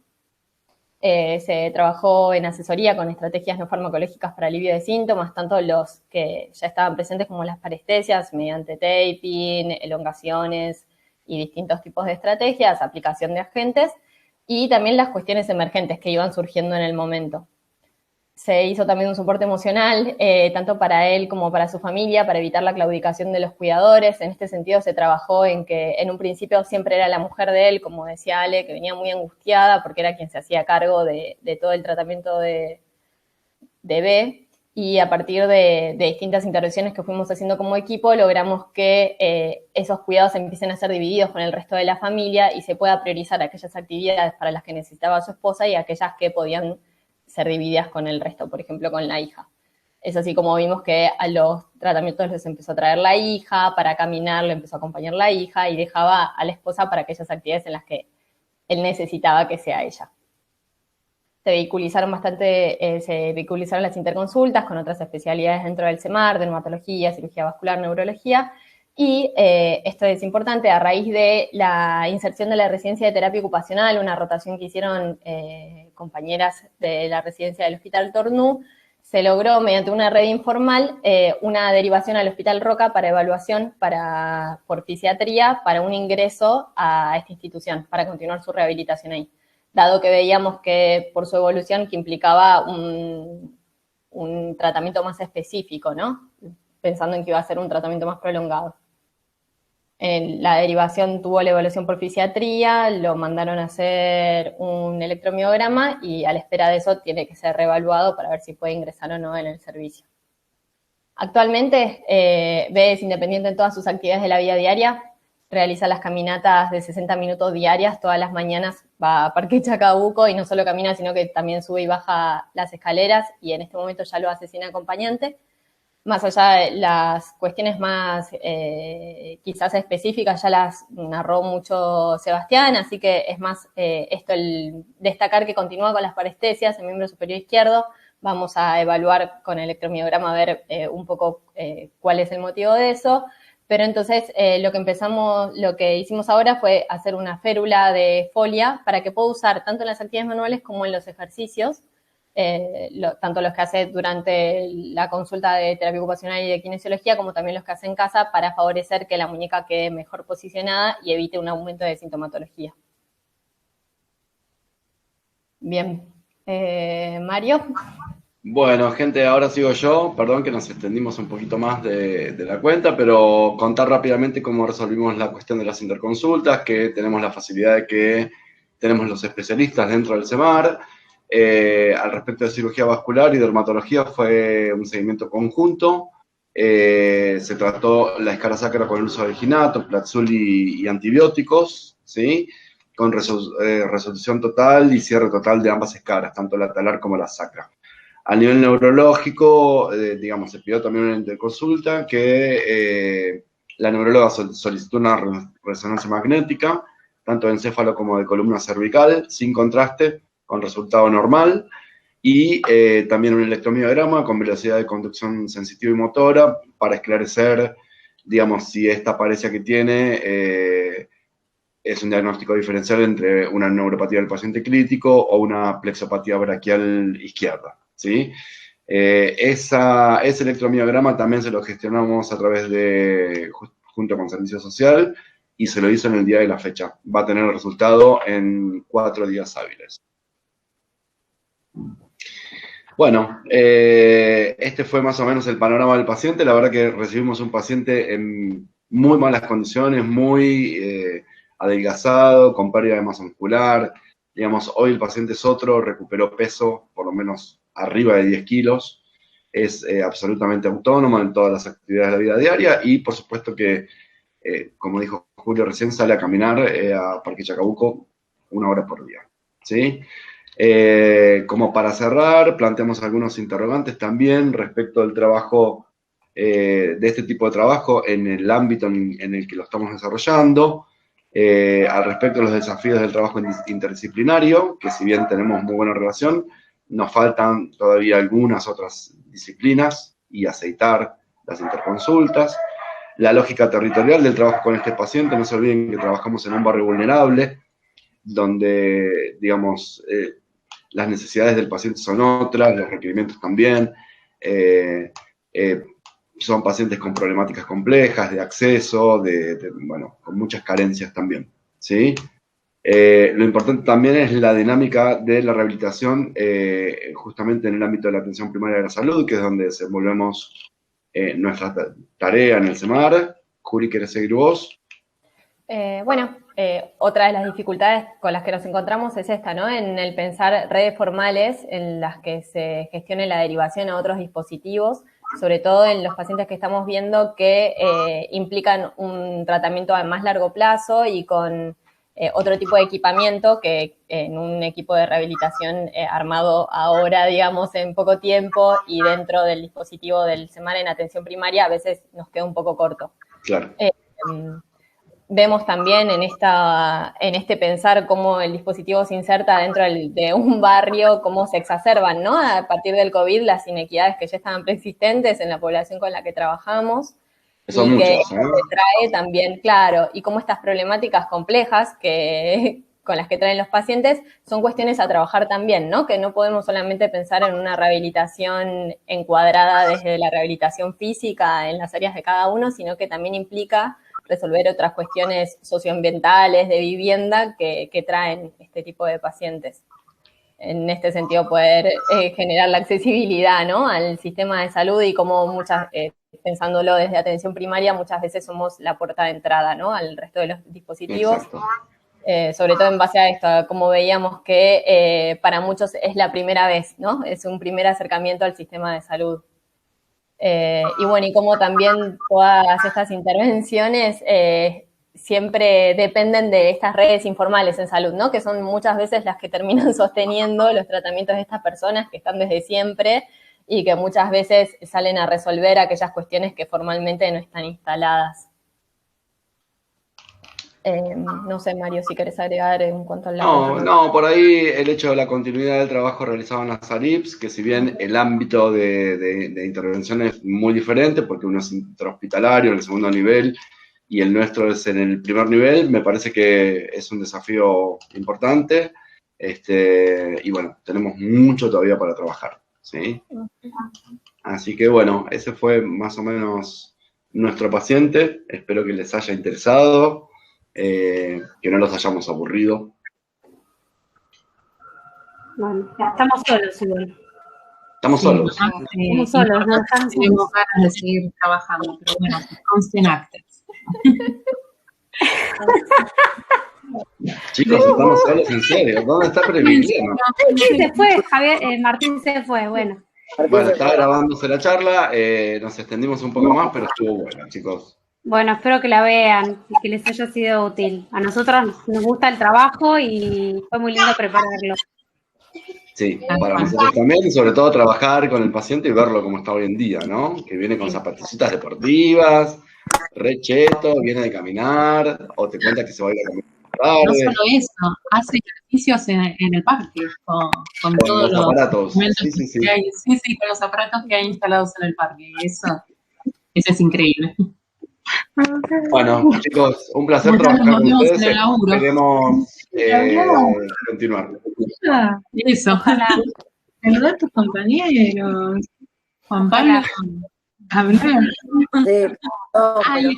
Se trabajó en asesoría con estrategias no farmacológicas para alivio de síntomas, tanto los que ya estaban presentes como las parestesias, mediante taping, elongaciones y distintos tipos de estrategias, aplicación de agentes, y también las cuestiones emergentes que iban surgiendo en el momento. Se hizo también un soporte emocional, tanto para él como para su familia, para evitar la claudicación de los cuidadores. En este sentido se trabajó en que en un principio siempre era la mujer de él, como decía Ale, que venía muy angustiada porque era quien se hacía cargo de todo el tratamiento de B. Y a partir de distintas intervenciones que fuimos haciendo como equipo, logramos que esos cuidados empiecen a ser divididos con el resto de la familia y se pueda priorizar aquellas actividades para las que necesitaba su esposa y aquellas que podían ser divididas con el resto, por ejemplo, con la hija. Es así como vimos que a los tratamientos les empezó a traer la hija, para caminar le empezó a acompañar la hija y dejaba a la esposa para aquellas actividades en las que él necesitaba que sea ella. Se vehiculizaron las interconsultas con otras especialidades dentro del CEMAR, dermatología, cirugía vascular, neurología, y esto es importante, a raíz de la inserción de la residencia de terapia ocupacional, una rotación que hicieron compañeras de la residencia del Hospital Tornú, se logró mediante una red informal una derivación al Hospital Roca para evaluación por fisiatría para un ingreso a esta institución, para continuar su rehabilitación ahí, dado que veíamos que por su evolución que implicaba un tratamiento más específico, ¿no? Pensando en que iba a ser un tratamiento más prolongado. La derivación tuvo la evaluación por fisiatría, lo mandaron a hacer un electromiograma y a la espera de eso tiene que ser reevaluado para ver si puede ingresar o no en el servicio. Actualmente, B es independiente en todas sus actividades de la vida diaria, realiza las caminatas de 60 minutos diarias, todas las mañanas va a Parque Chacabuco y no solo camina, sino que también sube y baja las escaleras y en este momento ya lo hace sin acompañante. Más allá de las cuestiones más quizás específicas, ya las narró mucho Sebastián, así que es más esto el destacar que continúa con las parestesias en miembro superior izquierdo. Vamos a evaluar con el electromiograma a ver un poco cuál es el motivo de eso. Pero entonces lo que hicimos ahora fue hacer una férula de folia para que pueda usar tanto en las actividades manuales como en los ejercicios, tanto los que hace durante la consulta de terapia ocupacional y de kinesiología, como también los que hace en casa, para favorecer que la muñeca quede mejor posicionada y evite un aumento de sintomatología. Bien. Mario. Bueno, gente, ahora sigo yo. Perdón que nos extendimos un poquito más de la cuenta, pero contar rápidamente cómo resolvimos la cuestión de las interconsultas, que tenemos la facilidad de que tenemos los especialistas dentro del CEMAR. Al respecto de cirugía vascular y dermatología fue un seguimiento conjunto. Se trató la escara sacra con el uso de alginato, Platzul y antibióticos, ¿sí? Con resolución total y cierre total de ambas escaras, tanto la talar como la sacra. A nivel neurológico, digamos, se pidió también una interconsulta que la neuróloga solicitó una resonancia magnética, tanto de encéfalo como de columna cervical, sin contraste, con resultado normal, y también un electromiograma con velocidad de conducción sensitiva y motora para esclarecer, digamos, si esta paresia que tiene es un diagnóstico diferencial entre una neuropatía del paciente crítico o una plexopatía braquial izquierda, ¿sí? Ese electromiograma también se lo gestionamos a través junto con Servicio Social, y se lo hizo en el día de la fecha. Va a tener el resultado en 4 días hábiles. Bueno, este fue más o menos el panorama del paciente. La verdad que recibimos un paciente en muy malas condiciones, muy adelgazado, con pérdida de masa muscular. Digamos, hoy el paciente es otro, recuperó peso, por lo menos arriba de 10 kilos. Es absolutamente autónomo en todas las actividades de la vida diaria y, por supuesto, que como dijo Julio recién, sale a caminar a Parque Chacabuco 1 hora por día, ¿sí? Como para cerrar, planteamos algunos interrogantes también respecto al trabajo, de este tipo de trabajo en el ámbito en el que lo estamos desarrollando, al respecto de los desafíos del trabajo interdisciplinario, que si bien tenemos muy buena relación, nos faltan todavía algunas otras disciplinas y aceitar las interconsultas. La lógica territorial del trabajo con este paciente, no se olviden que trabajamos en un barrio vulnerable, donde, digamos, las necesidades del paciente son otras, los requerimientos también, son pacientes con problemáticas complejas de acceso, bueno, con muchas carencias también, ¿sí? Lo importante también es la dinámica de la rehabilitación, justamente en el ámbito de la atención primaria de la salud, que es donde desenvolvemos nuestra tarea en el CEMAR. Juri, ¿querés seguir vos? Bueno, otra de las dificultades con las que nos encontramos es esta, ¿no? En el pensar redes formales en las que se gestione la derivación a otros dispositivos, sobre todo en los pacientes que estamos viendo que implican un tratamiento a más largo plazo y con otro tipo de equipamiento que en un equipo de rehabilitación armado ahora, digamos, en poco tiempo y dentro del dispositivo del CEMAR en atención primaria a veces nos queda un poco corto. Claro. Vemos también en este pensar cómo el dispositivo se inserta dentro de un barrio, cómo se exacerban, ¿no? A partir del COVID, las inequidades que ya estaban preexistentes en la población con la que trabajamos. Son y muchas, que trae también, claro, y cómo estas problemáticas complejas con las que traen los pacientes son cuestiones a trabajar también, ¿no? Que no podemos solamente pensar en una rehabilitación encuadrada desde la rehabilitación física en las áreas de cada uno, sino que también implica resolver otras cuestiones socioambientales, de vivienda, que traen este tipo de pacientes. En este sentido, poder generar la accesibilidad, ¿no? Al sistema de salud y como pensándolo desde atención primaria, muchas veces somos la puerta de entrada, ¿no? Al resto de los dispositivos. Sobre todo en base a esto, como veíamos que para muchos es la primera vez, ¿no? Es un primer acercamiento al sistema de salud. Y bueno, y como también todas estas intervenciones siempre dependen de estas redes informales en salud, ¿no? Que son muchas veces las que terminan sosteniendo los tratamientos de estas personas que están desde siempre y que muchas veces salen a resolver aquellas cuestiones que formalmente no están instaladas. No sé, Mario, si querés agregar en cuanto a la... No, por ahí el hecho de la continuidad del trabajo realizado en las ARIPS, que si bien el ámbito de intervención es muy diferente, porque uno es intrahospitalario en el segundo nivel y el nuestro es en el primer nivel, me parece que es un desafío importante, y bueno, tenemos mucho todavía para trabajar, ¿sí? Así que bueno, ese fue más o menos nuestro paciente, espero que les haya interesado. Que no los hayamos aburrido. Bueno, estamos solos igual. Estamos solos. Estamos solos, no estamos Tengo ganas de seguir trabajando, pero bueno, consten actes. Chicos, estamos solos en serio. ¿Dónde está Previliano? Sí, se fue, Javier, Martín se fue, bueno. Bueno, está grabándose la charla, nos extendimos un poco más, pero estuvo bueno, chicos. Bueno, espero que la vean y que les haya sido útil. A nosotros nos gusta el trabajo y fue muy lindo prepararlo. Sí, para nosotros también, y sobre todo trabajar con el paciente y verlo como está hoy en día, ¿no? Que viene con zapatillitas deportivas, re cheto, viene de caminar, o te cuenta que se va a ir a caminar tarde. No solo eso, hace ejercicios en el parque, con todos los aparatos. Sí. Que hay, sí, con los aparatos que hay instalados en el parque. Eso es increíble. Bueno, chicos, un placer trabajar con ustedes. Queremos continuar. Eso. Saludar a tus compañeros. Juan Pablo. Hablar. Sí, no, Ay,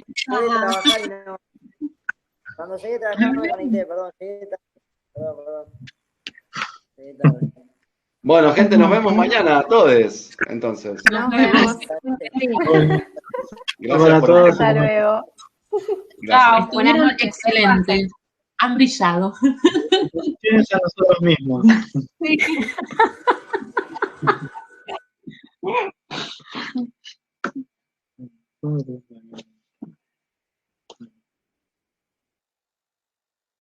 cuando llegué a trabajar no me conecté, perdón, llegué tarde. Bueno, gente, nos vemos mañana, todos, entonces. Nos vemos. Gracias a por todos. Hasta luego. Chao, buenas Estuvieron noches. excelentes. Han brillado. Tienes a nosotros mismos. Sí.